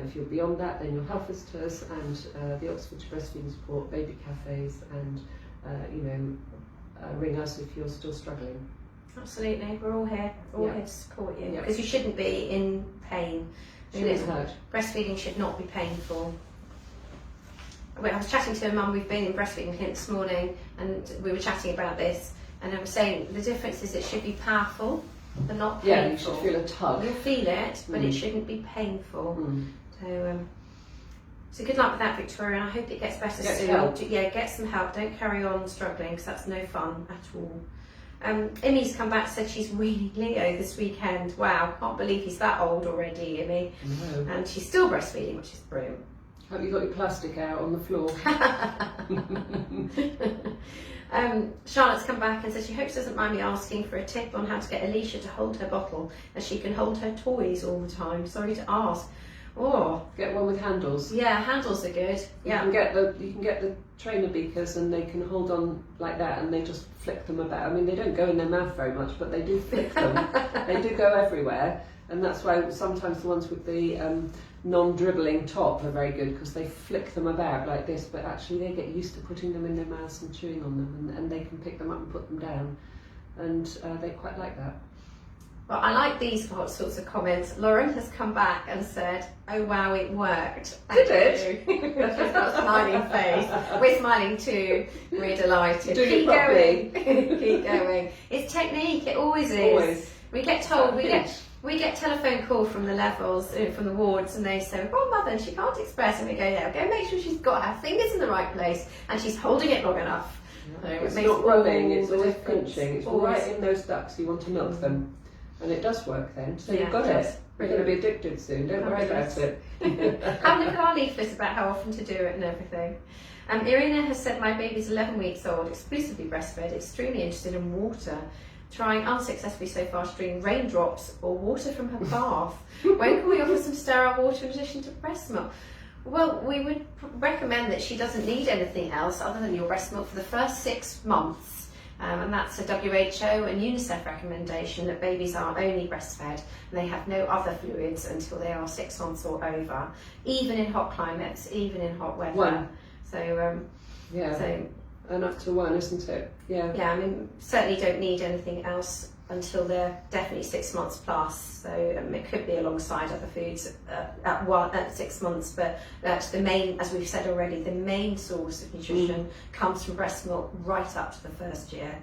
Speaker 1: If you're beyond that, then your health visitors and the Oxford Breastfeeding Support, baby cafes, and ring us if you're still struggling.
Speaker 2: Absolutely, we're all here, here to support you, because you shouldn't be in pain. Breastfeeding should not be painful. I was chatting to a mum, we've been in breastfeeding clinic this morning, and we were chatting about this, and I was saying the difference is it should be powerful but not painful.
Speaker 1: Yeah, you should feel a tug.
Speaker 2: You'll feel it, but it shouldn't be painful. So good luck with that, Victoria, and I hope it gets better soon.
Speaker 1: Help.
Speaker 2: Get some help. Don't carry on struggling, because that's no fun at all. Imi's come back, said she's weaning Leo this weekend. Wow, can't believe he's that old already, Imi.
Speaker 1: No.
Speaker 2: And she's still breastfeeding, which is brilliant.
Speaker 1: Hope you got your plastic out on the floor.
Speaker 2: Charlotte's come back and said she hopes doesn't mind me asking for a tip on how to get Alicia to hold her bottle, as she can hold her toys all the time. Sorry to ask. Oh,
Speaker 1: get one with handles.
Speaker 2: Yeah, handles are good. Yeah,
Speaker 1: you can get the trainer beakers, and they can hold on like that, and they just flick them about. I mean, they don't go in their mouth very much, but they do flick them. They do go everywhere, and that's why sometimes the ones with the non-dribbling top are very good, because they flick them about like this, but actually they get used to putting them in their mouths and chewing on them, and they can pick them up and put them down, and they quite like that.
Speaker 2: Well, I like these sorts of comments. Lauren has come back and said, "Oh wow, it worked."
Speaker 1: Did it?
Speaker 2: She's got a smiling face. We're smiling too. We're delighted.
Speaker 1: Keep
Speaker 2: going. Keep going. It's technique. It always is.
Speaker 1: Always.
Speaker 2: We get told. We get telephone call from the levels, from the wards, and they say, "Oh, mother, she can't express," and we go, "There, go make sure she's got her fingers in the right place and she's holding it long enough."
Speaker 1: So it's not rubbing. It's always pinching. It's always right in those ducts. You want to milk them. And it does work then, so you've got it. You're going to be addicted soon, don't worry about it.
Speaker 2: Have a look at our leaflet about how often to do it and everything. Irina has said, my baby's 11 weeks old, exclusively breastfed, extremely interested in water, trying unsuccessfully so far to drink raindrops or water from her bath. When can we offer some sterile water in addition to breast milk? Well, we would recommend that she doesn't need anything else other than your breast milk for the first 6 months. And that's a WHO and UNICEF recommendation that babies are only breastfed and they have no other fluids until they are 6 months or over, even in hot climates, even in hot weather.
Speaker 1: 1.
Speaker 2: So,
Speaker 1: and up to 1, isn't it? Yeah.
Speaker 2: Yeah, I mean, certainly don't need anything else until they're definitely 6 months plus. So it could be alongside other foods at 6 months, but the main, as we've said already, the main source of nutrition comes from breast milk right up to the first year.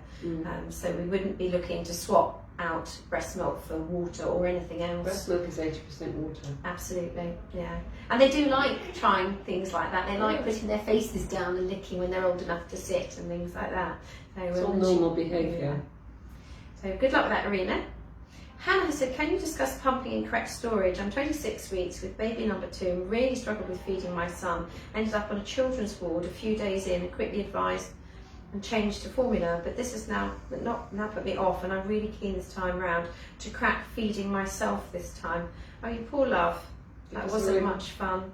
Speaker 2: So we wouldn't be looking to swap out breast milk for water or anything else.
Speaker 1: Breast milk is 80% water.
Speaker 2: Absolutely, yeah. And they do like trying things like that. They like putting their faces down and licking when they're old enough to sit and things like that. So,
Speaker 1: it's all normal behaviour.
Speaker 2: So good luck with that, Arena. Hannah has said, can you discuss pumping and correct storage? I'm 26 weeks with baby number 2 and really struggled with feeding my son. Ended up on a children's ward a few days in and quickly advised and changed to formula, but this has now put me off, and I'm really keen this time round to crack feeding myself this time. Oh, you poor love. That wasn't much fun.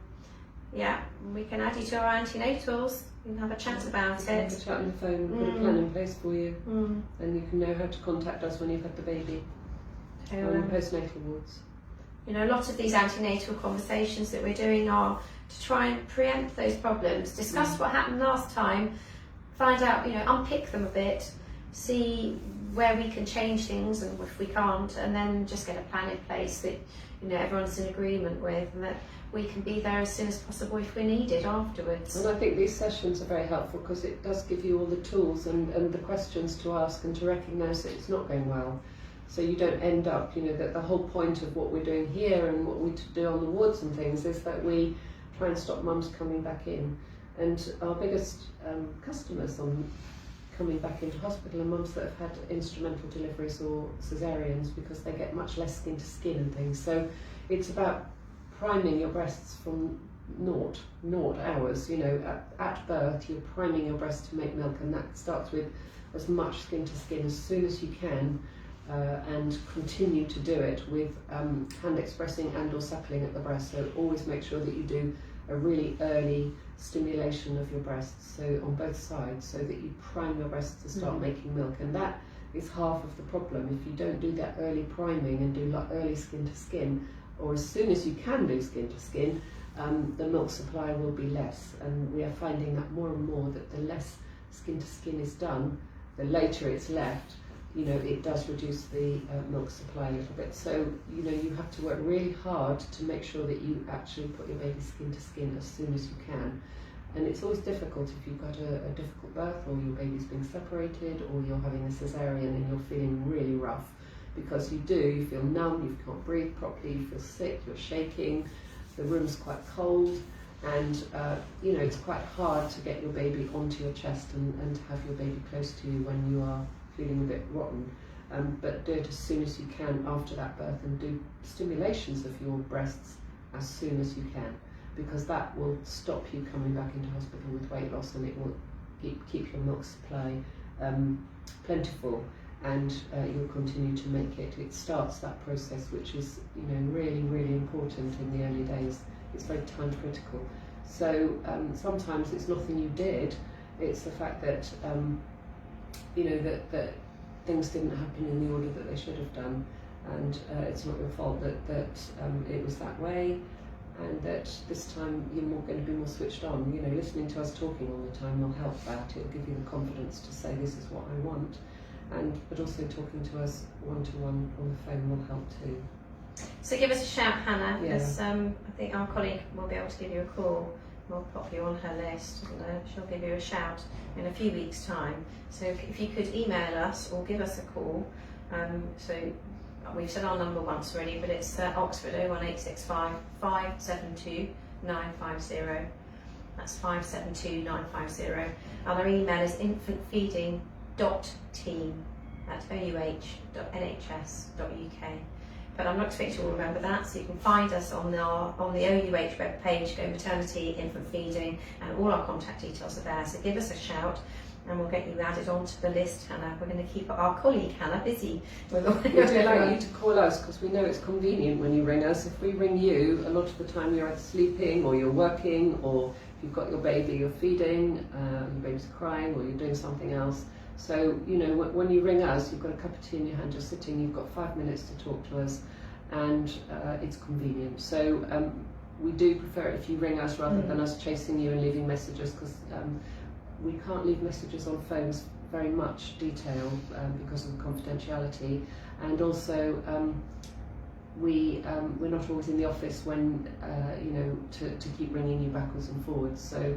Speaker 2: Yeah, we can add you to our antenatals. We can have a chat about it.
Speaker 1: Have a chat on the phone, we'll put a plan in place for you, and you can know how to contact us when you've had the baby. On postnatal wards.
Speaker 2: You know, a lot of these antenatal conversations that we're doing are to try and preempt those problems, discuss what happened last time, find out, you know, unpick them a bit, see where we can change things and if we can't, and then just get a plan in place that, you know, everyone's in agreement with, and that we can be there as soon as possible if we're needed afterwards.
Speaker 1: And I think these sessions are very helpful because it does give you all the tools and the questions to ask and to recognise that it's not going well. So you don't end up, you know, that the whole point of what we're doing here and what we do on the wards and things is that we try and stop mums coming back in. And our biggest customers on coming back into hospital are mums that have had instrumental deliveries or caesareans because they get much less skin to skin and things. So it's about priming your breasts from naught hours, you know, at birth you're priming your breast to make milk, and that starts with as much skin to skin as soon as you can. And continue to do it with hand expressing and or suckling at the breast. So always make sure that you do a really early stimulation of your breasts, so on both sides, so that you prime your breasts to start making milk. And that is half of the problem. If you don't do that early priming and do early skin to skin, or as soon as you can do skin to skin, the milk supply will be less. And we are finding that more and more, that the less skin to skin is done, the later it's left, you know, it does reduce the milk supply a little bit. So, you know, you have to work really hard to make sure that you actually put your baby skin to skin as soon as you can. And it's always difficult if you've got a difficult birth, or your baby's being separated, or you're having a caesarean and you're feeling really rough, because you feel numb, you can't breathe properly, you feel sick, you're shaking, the room's quite cold, and you know, it's quite hard to get your baby onto your chest and have your baby close to you when you are feeling a bit rotten. But do it as soon as you can after that birth, and do stimulations of your breasts as soon as you can, because that will stop you coming back into hospital with weight loss, and it will keep your milk supply plentiful, and you'll continue to make it. It starts that process, which is, you know, really, really important in the early days. It's very time critical. So sometimes it's nothing you did, it's the fact that you know, that things didn't happen in the order that they should have done, and it's not your fault that it was that way, and that this time you're going to be more switched on. You know, listening to us talking all the time will help that. It'll give you the confidence to say, this is what I want, but also talking to us one-to-one on the phone will help too.
Speaker 2: So give us a shout, Hannah, because I think our colleague will be able to give you a call. We'll pop you on her list, and she'll give you a shout in a few weeks' time. So if you could email us or give us a call. So we've said our number once already, but it's Oxford 01865 572 950. That's 572 950. And our email is infantfeeding.team@ouh.nhs.uk. But I'm not expecting you all remember that, so you can find us on the OUH webpage, Go Maternity, Infant Feeding, and all our contact details are there. So give us a shout and we'll get you added onto the list, Hannah. We're going to keep our colleague Hannah busy with all.
Speaker 1: We do like you to call us, because we know it's convenient when you ring us. If we ring you, a lot of the time you're either sleeping or you're working, or if you've got your baby, you're feeding, your baby's crying, or you're doing something else. So, you know, when you ring us, you've got a cup of tea in your hand, you're sitting, you've got 5 minutes to talk to us, and it's convenient. So we do prefer it if you ring us rather than us chasing you and leaving messages, because we can't leave messages on phones very much detail because of the confidentiality, and also we're not always in the office when you know, to keep ringing you backwards and forwards. So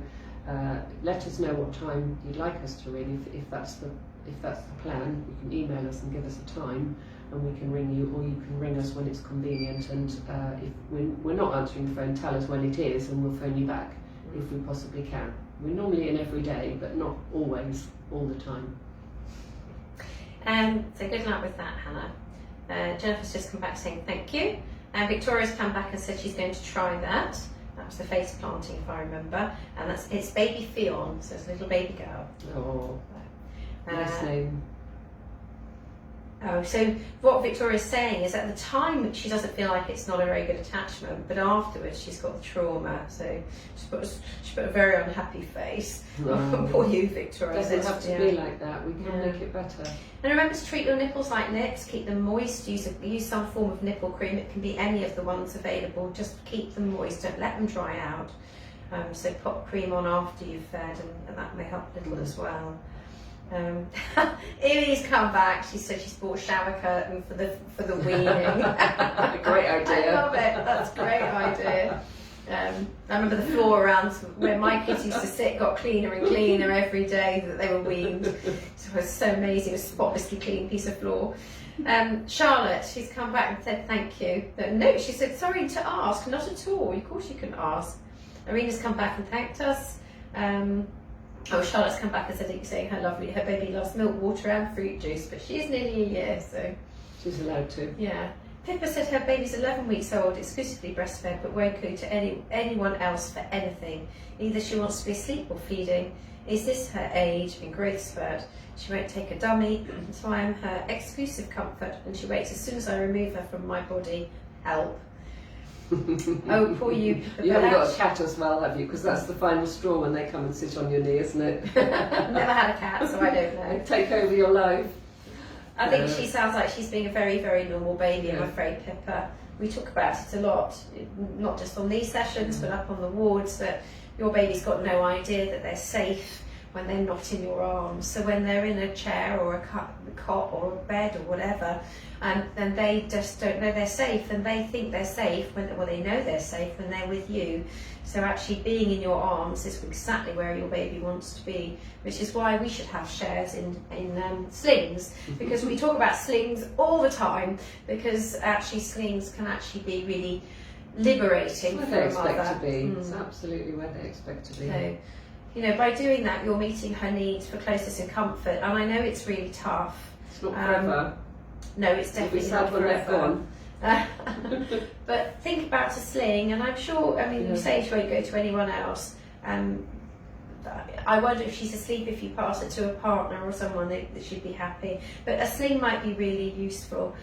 Speaker 1: let us know what time you'd like us to ring. If that's the plan, you can email us and give us a time, and we can ring you, or you can ring us when it's convenient, and if we're not answering the phone, tell us when it is and we'll phone you back if we possibly can. We're normally in every day, but not always, all the time.
Speaker 2: So good luck with that, Hannah. Jennifer's just come back saying thank you. And Victoria's come back and said she's going to try that. That was the face planting, if I remember. And it's baby Fion, so it's a little baby girl.
Speaker 1: Oh, nice name.
Speaker 2: Oh, so what Victoria's saying is at the time she doesn't feel like it's not a very good attachment, but afterwards she's got the trauma, so she put a very unhappy face. Poor you, Victoria.
Speaker 1: It doesn't have to be like that, we can make it better.
Speaker 2: And remember to treat your nipples like nips, keep them moist, use some form of nipple cream, it can be any of the ones available, just keep them moist, don't let them dry out. So put cream on after you've fed, and that may help a little as well. Amy's come back. She said she's bought a shower curtain for the weaning.
Speaker 1: Great idea.
Speaker 2: I love it. That's a great idea. I remember the floor around where my kids used to sit got cleaner and cleaner every day that they were weaned. So it was so amazing. It was a spotlessly clean piece of floor. Charlotte, she's come back and said thank you. No, she said sorry to ask. Not at all. Of course you can ask. Irina's come back and thanked us. Charlotte's come back and said, saying her baby loves milk, water and fruit juice, but she is nearly a year, so...
Speaker 1: She's allowed to.
Speaker 2: Yeah. Pippa said her baby's 11 weeks old, exclusively breastfed, but won't go to anyone else for anything. Either she wants to be asleep or feeding. Is this her age and growth spurt? She won't take a dummy, so I am her exclusive comfort, and she waits as soon as I remove her from my body. Help. Oh, poor you.
Speaker 1: You haven't got a cat as well, have you? Because that's the final straw when they come and sit on your knee, isn't it?
Speaker 2: Never had a cat, so I don't know.
Speaker 1: Take over your life.
Speaker 2: I think she sounds like she's being a very, very normal baby, I'm afraid, Pippa. We talk about it a lot, not just on these sessions, but up on the wards, that your baby's got no idea that they're safe when they're not in your arms. So when they're in a chair or a cot or a bed or whatever, and then they just don't know they're safe, and they think they're safe they know they're safe when they're with you. So actually being in your arms is exactly where your baby wants to be, which is why we should have shares in slings, because we talk about slings all the time, because actually slings can actually be really liberating for a mother.
Speaker 1: Expect to be. It's absolutely where they expect to be.
Speaker 2: So, by doing that, you're meeting her needs for closeness and comfort, and I know it's really tough.
Speaker 1: It's not forever.
Speaker 2: No, it's definitely not forever. But think about a sling, and I'm sure, you say she won't go to anyone else. I wonder if she's asleep, if you pass it to a partner or someone that she'd be happy. But a sling might be really useful.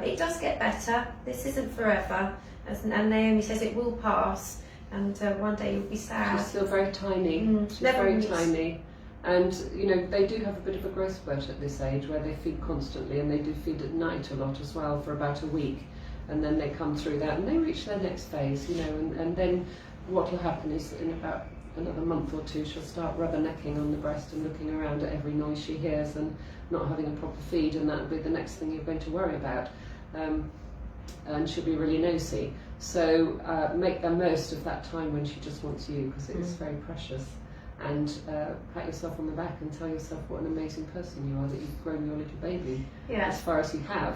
Speaker 2: It does get better. This isn't forever. And Naomi says it will pass, and one day you'll be sad.
Speaker 1: She's still very tiny. She's very tiny. And they do have a bit of a growth spurt at this age where they feed constantly, and they do feed at night a lot as well for about a week, and then they come through that and they reach their next phase, and then what will happen is in about another month or two she'll start rubbernecking on the breast and looking around at every noise she hears and not having a proper feed, and that'll be the next thing you're going to worry about. And she'll be really nosy. So make the most of that time when she just wants you, because it's very precious. And pat yourself on the back and tell yourself what an amazing person you are, that you've grown your little baby as far as you have.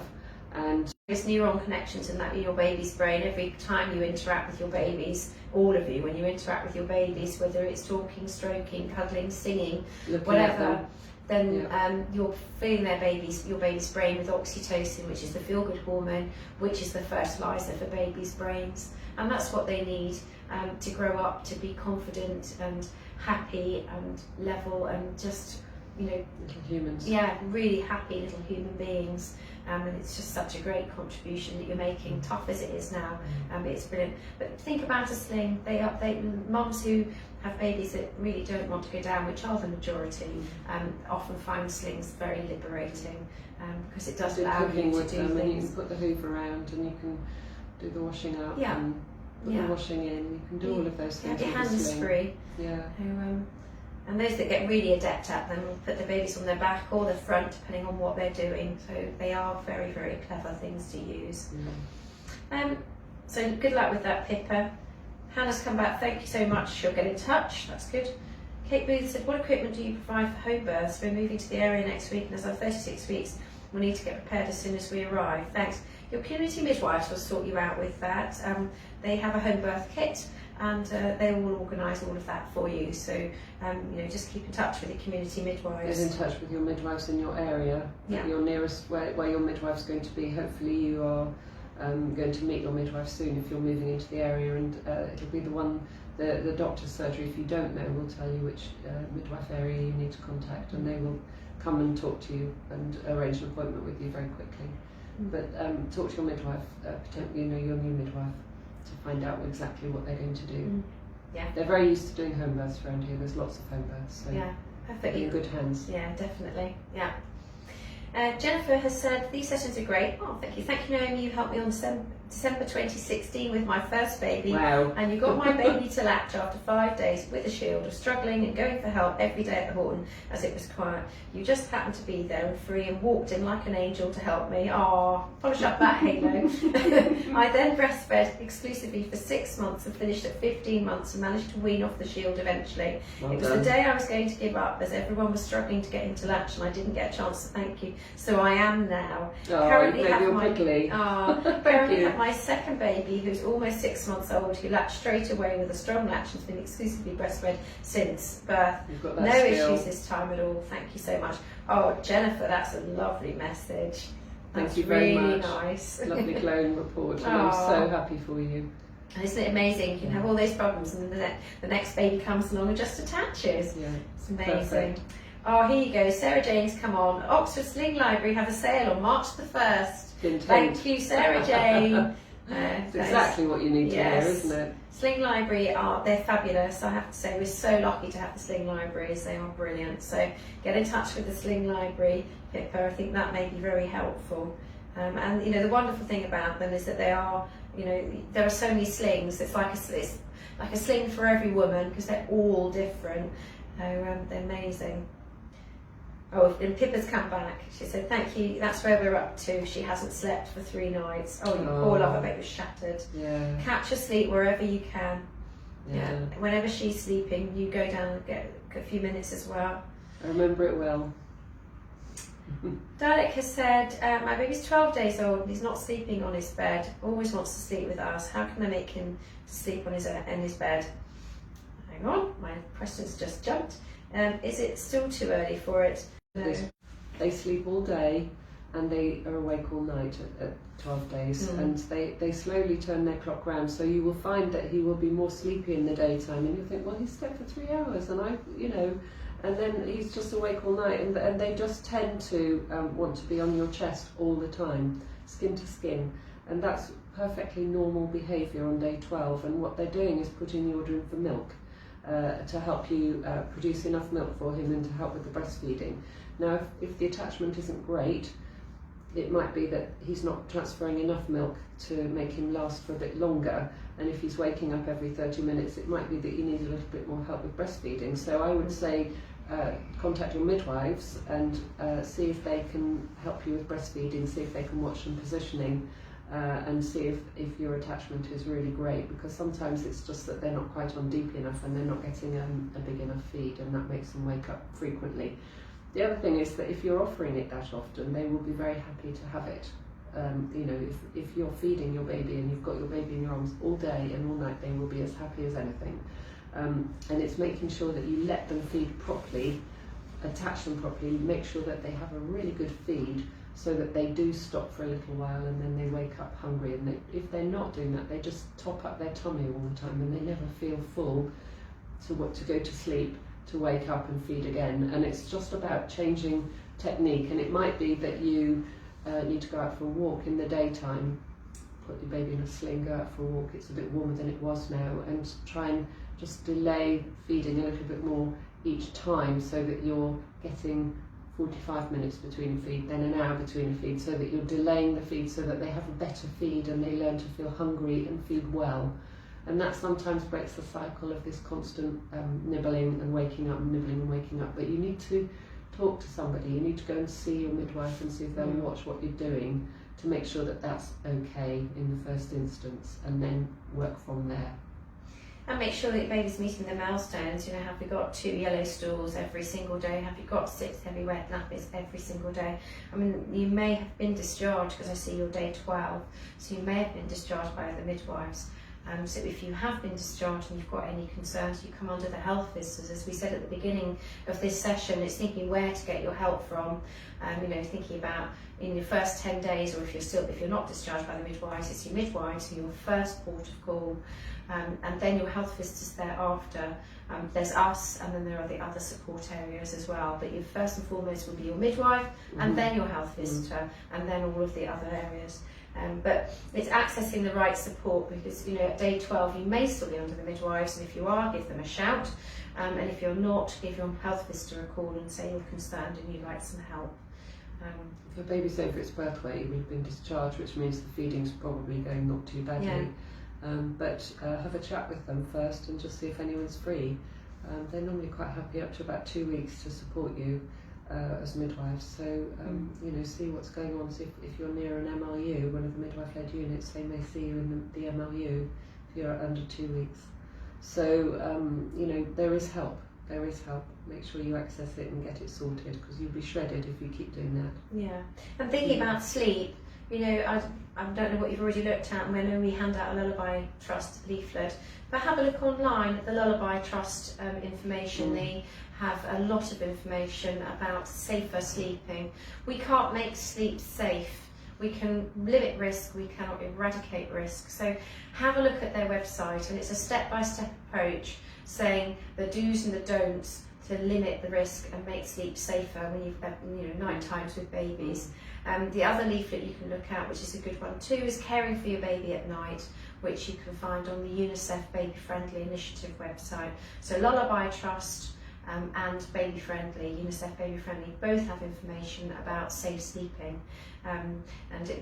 Speaker 1: And
Speaker 2: there's neuron connections in your baby's brain. Every time you interact with your babies, all of you, when you interact with your babies, whether it's talking, stroking, cuddling, singing, whatever, then you're filling your baby's brain with oxytocin, which is the feel-good hormone, which is the fertilizer for babies' brains. And that's what they need to grow up, to be confident and happy and level and just,
Speaker 1: little humans.
Speaker 2: Yeah, really happy little human beings. And it's just such a great contribution that you're making, tough as it is now. It's brilliant. But think about a sling. Mums who have babies that really don't want to go down, which are the majority, often find slings very liberating, because it does allow you to do things.
Speaker 1: And you can put the hoover around, and you can do the washing up and put the washing in. You can do all of those things.
Speaker 2: Your hands free.
Speaker 1: Yeah.
Speaker 2: And those that get really adept at them put the babies on their back or their front, depending on what they're doing. So they are very, very clever things to use. So good luck with that, Pippa. Hannah's come back. Thank you so much. She'll get in touch. That's good. Kate Booth said, what equipment do you provide for home births? We're moving to the area next week, and as I'm 36 weeks, We'll need to get prepared as soon as we arrive. Thanks. Your community midwives will sort you out with that. They have a home birth kit, and they will organise all of that for you. So, you know, just keep in touch with your community midwives.
Speaker 1: Get in touch with your midwives in your area, your nearest, where your midwife's going to be. Hopefully you are going to meet your midwife soon if you're moving into the area, and it'll be the one, the doctor's surgery, if you don't know, will tell you which midwife area you need to contact, and they will come and talk to you and arrange an appointment with you very quickly. But talk to your midwife, you know, your new midwife, to find out exactly what they're going to do.
Speaker 2: Yeah.
Speaker 1: They're very used to doing home births around here. There's lots of home births, so
Speaker 2: yeah, perfectly.
Speaker 1: in good hands.
Speaker 2: Yeah, definitely. Yeah. Jennifer has said, these sessions are great. Oh, thank you. Thank you, Naomi. You helped me on December 2016 with my first baby.
Speaker 1: Wow.
Speaker 2: And you got my baby to latch after 5 days with a shield, of struggling and going for help every day at the Horton as it was quiet. You just happened to be there and free and walked in like an angel to help me. Oh, polish up that halo. I then breastfed exclusively for 6 months and finished at 15 months and managed to wean off the shield eventually.
Speaker 1: Well
Speaker 2: it was
Speaker 1: done.
Speaker 2: the day I was going to give up as everyone was struggling to get him to latch and I didn't get a chance to thank you. So I am now. Currently have my second baby, who's almost 6 months old, who latched straight away with a strong latch and has been exclusively breastfed since birth.
Speaker 1: You've got that
Speaker 2: no
Speaker 1: skill.
Speaker 2: issues this time at all. Thank you so much. Oh, Jennifer, that's a lovely message.
Speaker 1: Thank you very
Speaker 2: really
Speaker 1: much.
Speaker 2: Nice.
Speaker 1: Lovely glowing report, and I'm so happy for you.
Speaker 2: And isn't it amazing? You can have all those problems and then the next baby comes along and just attaches.
Speaker 1: Yeah,
Speaker 2: it's amazing.
Speaker 1: perfect.
Speaker 2: Oh, here you go. Sarah Jane's come on. Oxford Sling Library have a sale on March the 1st. Thank you, Sarah Jane.
Speaker 1: It's exactly what you need to hear, isn't it?
Speaker 2: Sling Library they're fabulous. I have to say, we're so lucky to have the Sling Libraries. They are brilliant. So get in touch with the Sling Library, Pippa. I think that may be very helpful. And you know, the wonderful thing about them is that they are, you know, there are so many slings. It's like a sling for every woman because they're all different. So they're amazing. Oh, and Pippa's come back. She said, thank you, that's where we're up to. She hasn't slept for 3 nights. Oh, you poor love, her baby was shattered.
Speaker 1: Yeah.
Speaker 2: Catch her sleep wherever you can.
Speaker 1: Yeah.
Speaker 2: Whenever she's sleeping, you go down and get a few minutes as well.
Speaker 1: I remember it well.
Speaker 2: Dalek has said, my baby's 12 days old and he's not sleeping on his bed. Always wants to sleep with us. How can I make him sleep on his bed? Hang on, my question's just jumped. Is it still too early for it? No.
Speaker 1: They sleep all day and they are awake all night at 12 days, and they slowly turn their clock round, so you will find that he will be more sleepy in the daytime, and you think, well, he slept for 3 hours and and then he's just awake all night, and they just tend to want to be on your chest all the time, skin to skin, and that's perfectly normal behaviour on day 12, and what they're doing is putting the order in for milk. To help you produce enough milk for him and to help with the breastfeeding. Now, if the attachment isn't great, it might be that he's not transferring enough milk to make him last for a bit longer, and if he's waking up every 30 minutes, it might be that you need a little bit more help with breastfeeding. So I would say contact your midwives and see if they can help you with breastfeeding, see if they can watch some positioning, and see if your attachment is really great, because sometimes it's just that they're not quite on deep enough and they're not getting a big enough feed, and that makes them wake up frequently. The other thing is that if you're offering it that often, they will be very happy to have it. You know, if you're feeding your baby and you've got your baby in your arms all day and all night, they will be as happy as anything. And it's making sure that you let them feed properly, attach them properly, make sure that they have a really good feed, so that they do stop for a little while and then they wake up hungry, and if they're not doing that, they just top up their tummy all the time and they never feel full to go to sleep, to wake up and feed again. And it's just about changing technique, and it might be that you need to go out for a walk in the daytime, put your baby in a sling, go out for a walk, it's a bit warmer than it was now, and try and just delay feeding a little bit more each time, so that you're getting 45 minutes between a feed, then an hour between a feed, so that you're delaying the feed so that they have a better feed and they learn to feel hungry and feed well. And that sometimes breaks the cycle of this constant nibbling and waking up, and nibbling and waking up. But you need to talk to somebody, you need to go and see your midwife and see if they'll watch what you're doing to make sure that that's okay in the first instance, and then work from there.
Speaker 2: And make sure that your baby's meeting the milestones. You know, have we got 2 yellow stools every single day? Have you got 6 heavy wet nappies every single day? I mean, you may have been discharged, because I see you're day 12, so you may have been discharged by the midwives. So if you have been discharged and you've got any concerns, you come under the health visitors. As we said at the beginning of this session, it's thinking where to get your help from. You know, thinking about in your first 10 days, or if you're not discharged by the midwives, it's your midwives, your first port of call, and then your health visitors thereafter. There's us, and then there are the other support areas as well. But your first and foremost will be your midwife, and then your health visitor, and then all of the other areas. But it's accessing the right support, because, you know, at day 12 you may still be under the midwives, and if you are, give them a shout, and if you're not, give your health visitor a call and say you're concerned and you'd like some help.
Speaker 1: If your baby's over its birth weight, you've been discharged, which means the feeding's probably going not too badly.
Speaker 2: Yeah.
Speaker 1: But have a chat with them first and just see if anyone's free. They're normally quite happy up to about 2 weeks to support you as midwives. So, you know, see what's going on. See if you're near an MLU, one of the midwife-led units, they may see you in the MLU if you're under 2 weeks. So, you know, there is help. There is help. Make sure you access it and get it sorted, because you'll be shredded if you keep doing that. Yeah.
Speaker 2: And thinking about sleep, you know, I don't know what you've already looked at, and I know we hand out a Lullaby Trust leaflet, but have a look online at the Lullaby Trust information. They have a lot of information about safer sleeping. We can't make sleep safe. We can limit risk, we cannot eradicate risk. So have a look at their website, and it's a step-by-step approach saying the do's and the don'ts to limit the risk and make sleep safer when you've got, you know, night times with babies. The other leaflet you can look at, which is a good one too, is Caring for Your Baby at Night, which you can find on the UNICEF Baby Friendly Initiative website. So Lullaby Trust and Baby Friendly, UNICEF Baby Friendly, both have information about safe sleeping. And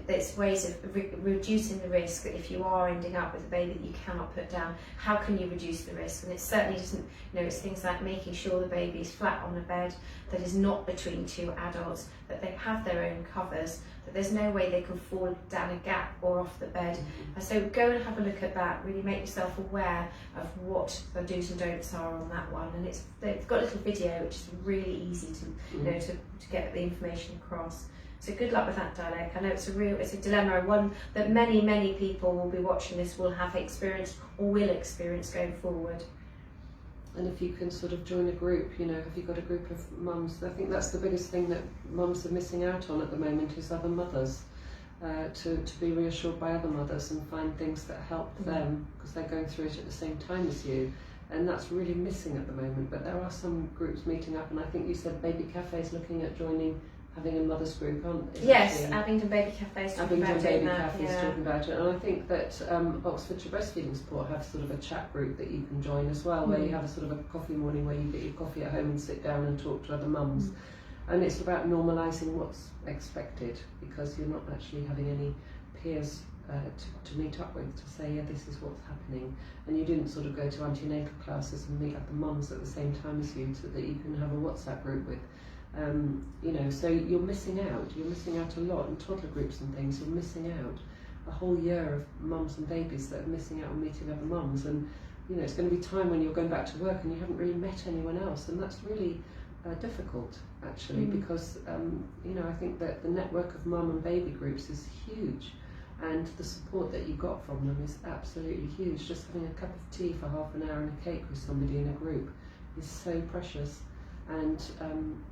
Speaker 2: it's ways of reducing the risk that if you are ending up with a baby that you cannot put down, how can you reduce the risk? And it certainly doesn't, you know, it's things like making sure the baby is flat on a bed that is not between 2 adults, that they have their own covers, that there's no way they can fall down a gap or off the bed. And so go and have a look at that, really make yourself aware of what the do's and don'ts are on that one. And they've got a little video which is really easy to, you know, to get the information across. So good luck with that, Dilek. I know it's a dilemma, one that many people will be watching this will have experienced or will experience going forward.
Speaker 1: And if you can sort of join a group, you know, have you got a group of mums? I think that's the biggest thing that mums are missing out on at the moment, is other mothers, to be reassured by other mothers and find things that help them, because they're going through it at the same time as you. And that's really missing at the moment. But there are some groups meeting up, and I think you said Baby Cafe is looking at having a mother's group, aren't they?
Speaker 2: Yes, Abingdon Baby Cafe is talking about doing that.
Speaker 1: Abingdon Baby Cafe is talking about it, and I think that Oxfordshire Breastfeeding Support have sort of a chat group that you can join as well, where you have a sort of a coffee morning where you get your coffee at home and sit down and talk to other mums. And it's about normalising what's expected, because you're not actually having any peers to meet up with to say, yeah, this is what's happening. And you didn't sort of go to antenatal classes and meet other mums at the same time as you, so that you can have a WhatsApp group with. You know, so you're missing out a lot, and toddler groups and things, you're missing out a whole year of mums and babies that are missing out on meeting other mums. And, you know, it's going to be time when you're going back to work and you haven't really met anyone else, and that's really difficult, actually, because, you know, I think that the network of mum and baby groups is huge, and the support that you got from them is absolutely huge. Just having a cup of tea for half an hour and a cake with somebody in a group is so precious. And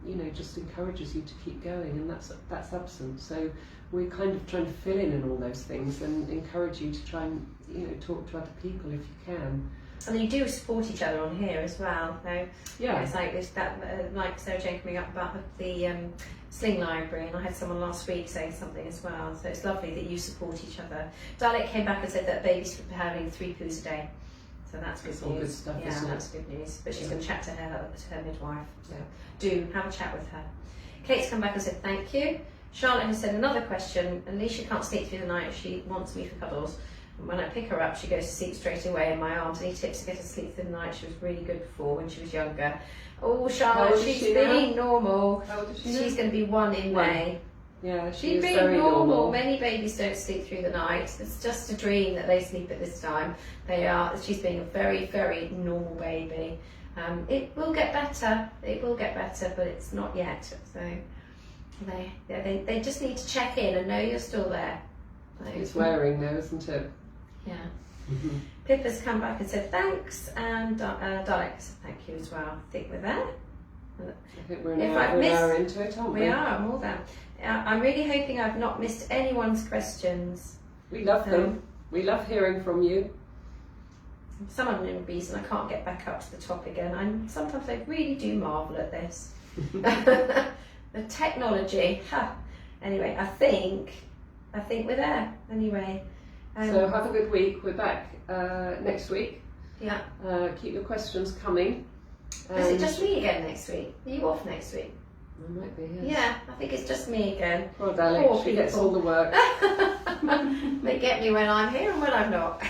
Speaker 1: you know, just encourages you to keep going, and that's absent. So we're kind of trying to fill in all those things and encourage you to try and, you know, talk to other people if you can.
Speaker 2: And you do support each other on here as well. So
Speaker 1: yeah,
Speaker 2: it's like this, that like Sarah Jane coming up about the Sling Library, and I had someone last week saying something as well. So it's lovely that you support each other. Dilek came back and said that babies are having 3 poos a day. So that's good news.
Speaker 1: All good stuff,
Speaker 2: yeah, that's good news. But she's going to chat to her midwife. So do have a chat with her. Kate's come back and said thank you. Charlotte has said another question. Alicia can't sleep through the night if she wants me for cuddles. And when I pick her up, she goes to sleep straight away in my arms. Any tips to get her to sleep through the night? She was really good before when she was younger. Oh, Charlotte, she's being normal.
Speaker 1: How old is she
Speaker 2: She's going to be 1 in May.
Speaker 1: Yeah,
Speaker 2: She's being
Speaker 1: very normal.
Speaker 2: Many babies don't sleep through the night. It's just a dream that they sleep at this time. She's being a very, very normal baby. It will get better. It will get better, but it's not yet. So they just need to check in and know you're still there. So,
Speaker 1: it's wearing now, isn't it?
Speaker 2: Yeah. Mm-hmm. Pippa's come back and said thanks, and Dalek said thank you as well. I think we're there.
Speaker 1: I think we're an hour into it, aren't we?
Speaker 2: We are, more than. I'm really hoping I've not missed anyone's questions.
Speaker 1: We love them. We love hearing from you.
Speaker 2: Some of them are bees, and I can't get back up to the top again. Sometimes I really do marvel at this. The technology. Anyway, I think we're there. Anyway.
Speaker 1: So have a good week. We're back next week.
Speaker 2: Yeah.
Speaker 1: Keep your questions coming.
Speaker 2: Is it just me again next week? Are you off next week?
Speaker 1: I might be, yes.
Speaker 2: Yeah, I think it's just me again.
Speaker 1: Poor Dalek, she gets all the work.
Speaker 2: They get me when I'm here and when I'm not.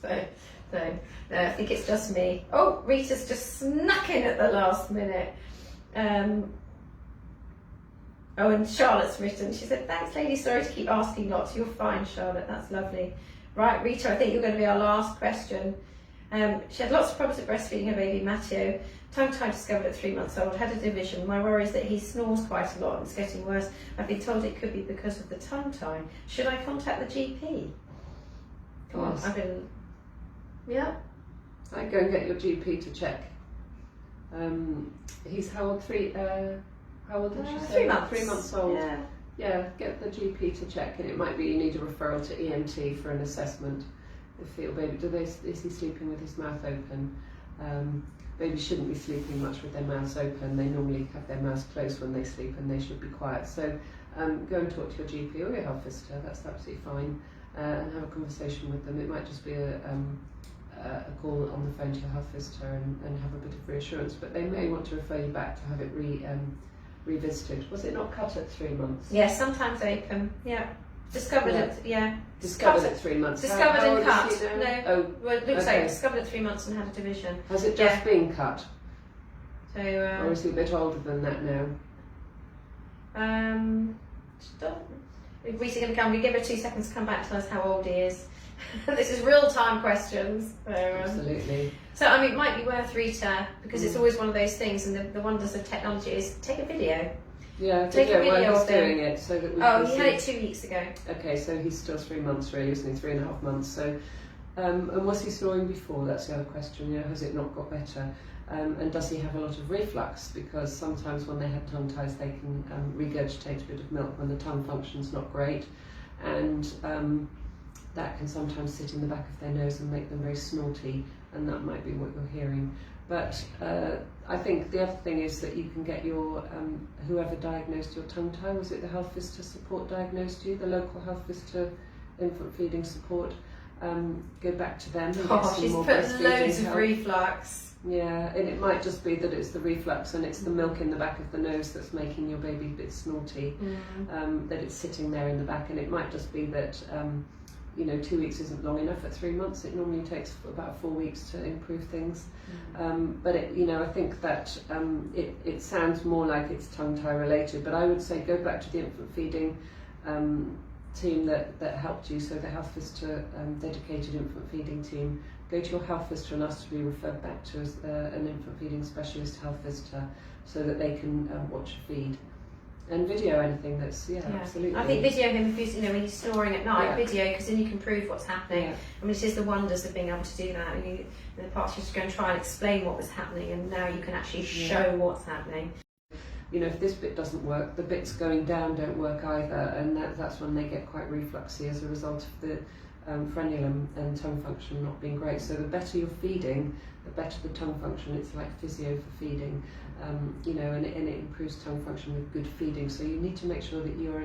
Speaker 2: so no, I think it's just me. Oh, Rita's just snuck in at the last minute. Oh, and Charlotte's written. She said, thanks, lady. Sorry to keep asking lots. You're fine, Charlotte. That's lovely. Right, Rita, I think you're going to be our last question. She had lots of problems with breastfeeding her baby, Matteo. Tongue-tied discovered at 3 months old. Had a division. My worry is that he snores quite a lot and it's getting worse. I've been told it could be because of the tongue-tie. Should I contact the GP? Come on, I've been... Yeah?
Speaker 1: I'd go and get your GP to check. He's how old? How old did you say?
Speaker 2: 3 months.
Speaker 1: 3 months old.
Speaker 2: Yeah.
Speaker 1: Yeah, get the GP to check, and it might be you need a referral to ENT for an assessment. If your baby, is he sleeping with his mouth open? Babies shouldn't be sleeping much with their mouths open. They normally have their mouths closed when they sleep, and they should be quiet. So go and talk to your GP or your health visitor. That's absolutely fine, and have a conversation with them. It might just be a call on the phone to your health visitor and have a bit of reassurance. But they may want to refer you back to have it revisited. Was it not cut at 3 months?
Speaker 2: Yeah, sometimes open. Yeah. Discovered
Speaker 1: Discovered at 3 months.
Speaker 2: Discovered
Speaker 1: how
Speaker 2: and
Speaker 1: old
Speaker 2: cut.
Speaker 1: is she now?
Speaker 2: No.
Speaker 1: Oh,
Speaker 2: Well, it looks
Speaker 1: okay.
Speaker 2: like discovered at 3 months and had a division.
Speaker 1: Has it just been cut?
Speaker 2: So
Speaker 1: Or is he a bit older than that now?
Speaker 2: Rita going to come. We give her 2 seconds to come back to us how old he is. This is real-time questions. So,
Speaker 1: Absolutely.
Speaker 2: So, I mean, it might be worth Rita, because it's always one of those things, and the wonders of technology is take a video.
Speaker 1: Yeah,
Speaker 2: Take a video
Speaker 1: work
Speaker 2: of
Speaker 1: is doing it so that we
Speaker 2: Oh,
Speaker 1: can
Speaker 2: he
Speaker 1: see.
Speaker 2: had it 2 weeks ago.
Speaker 1: Okay, so he's still 3 months really, isn't he? 3.5 months. So, and was he snoring before? That's the other question. You know, has it not got better? And does he have a lot of reflux? Because sometimes when they have tongue ties, they can regurgitate a bit of milk when the tongue function's not great, and that can sometimes sit in the back of their nose and make them very snorty, and that might be what you're hearing. But I think the other thing is that you can get your, whoever diagnosed your tongue tie, was it the health visitor support diagnosed you, the local health visitor infant feeding support, go back to them and get some
Speaker 2: She's
Speaker 1: more
Speaker 2: put
Speaker 1: breastfeeding
Speaker 2: loads of
Speaker 1: help.
Speaker 2: reflux.
Speaker 1: Yeah, and it might just be that it's the reflux and it's the milk in the back of the nose that's making your baby a bit snorty, that it's sitting there in the back, and it might just be that 2 weeks isn't long enough at 3 months. It normally takes about 4 weeks to improve things. But I think that it sounds more like it's tongue tie related, but I would say go back to the infant feeding team that helped you, so the health visitor dedicated infant feeding team. Go to your health visitor and ask to be referred back to an infant feeding specialist health visitor, so that they can watch your feed. And video anything that's, absolutely.
Speaker 2: I think video him if he's, when he's snoring at night, video, because then you can prove what's happening.
Speaker 1: Yeah.
Speaker 2: I mean, it is the wonders of being able to do that. In the past, you used to go and try and explain what was happening, and now you can actually show what's happening.
Speaker 1: If this bit doesn't work, the bits going down don't work either, and that's when they get quite refluxy as a result of the frenulum and tongue function not being great. So the better you're feeding, the better the tongue function. It's like physio for feeding, and it improves tongue function with good feeding. So you need to make sure that you're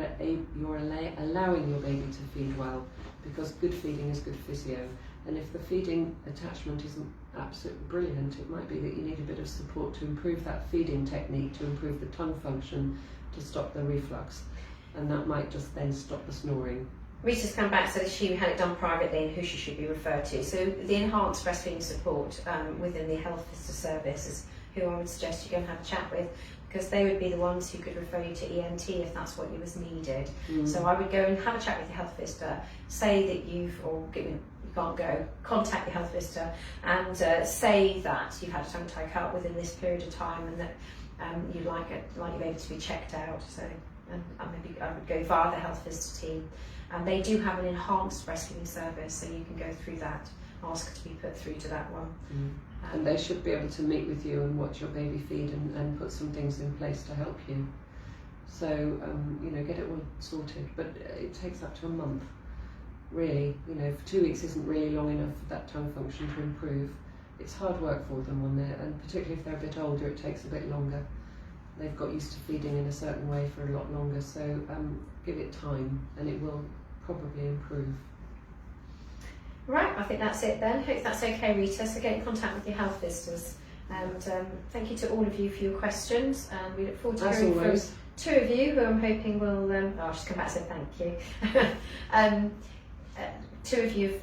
Speaker 1: allowing your baby to feed well, because good feeding is good physio. And if the feeding attachment isn't absolutely brilliant, it might be that you need a bit of support to improve that feeding technique, to improve the tongue function, to stop the reflux, and that might just then stop the snoring.
Speaker 2: Rita's come back, so that she had it done privately and who she should be referred to. So the enhanced breastfeeding support within the health visitor service is who I would suggest you go and have a chat with, because they would be the ones who could refer you to ENT if that's what you was needed. So I would go and have a chat with your health visitor, say that you can't go, contact your health visitor and say that you've had a tongue tie cut within this period of time and that you'd like your baby to be checked out. So maybe I would go via the health visitor team. And they do have an enhanced breastfeeding service, so you can go through that, ask to be put through to that one.
Speaker 1: And they should be able to meet with you and watch your baby feed and put some things in place to help you. So, get it all sorted. But it takes up to a month, really. 2 weeks isn't really long enough for that tongue function to improve. It's hard work for them on there, and particularly if they're a bit older, it takes a bit longer. They've got used to feeding in a certain way for a lot longer, so give it time and it will probably improve.
Speaker 2: Right, I think that's it then. Hope that's okay, Rita. So get in contact with your health visitors. And thank you to all of you for your questions. And we look forward to hearing from 2 of you who I'm hoping will... I'll just come back and say thank you. 2 of you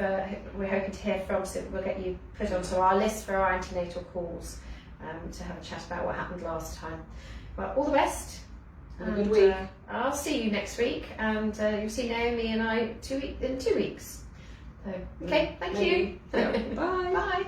Speaker 2: we're hoping to hear from, so we'll get you put onto our list for our antenatal calls to have a chat about what happened last time. Well, all the best.
Speaker 1: Have a good week.
Speaker 2: I'll see you next week, and you'll see Naomi and I in 2 weeks. So, okay, thank you.
Speaker 1: Yeah. Bye.
Speaker 2: Bye.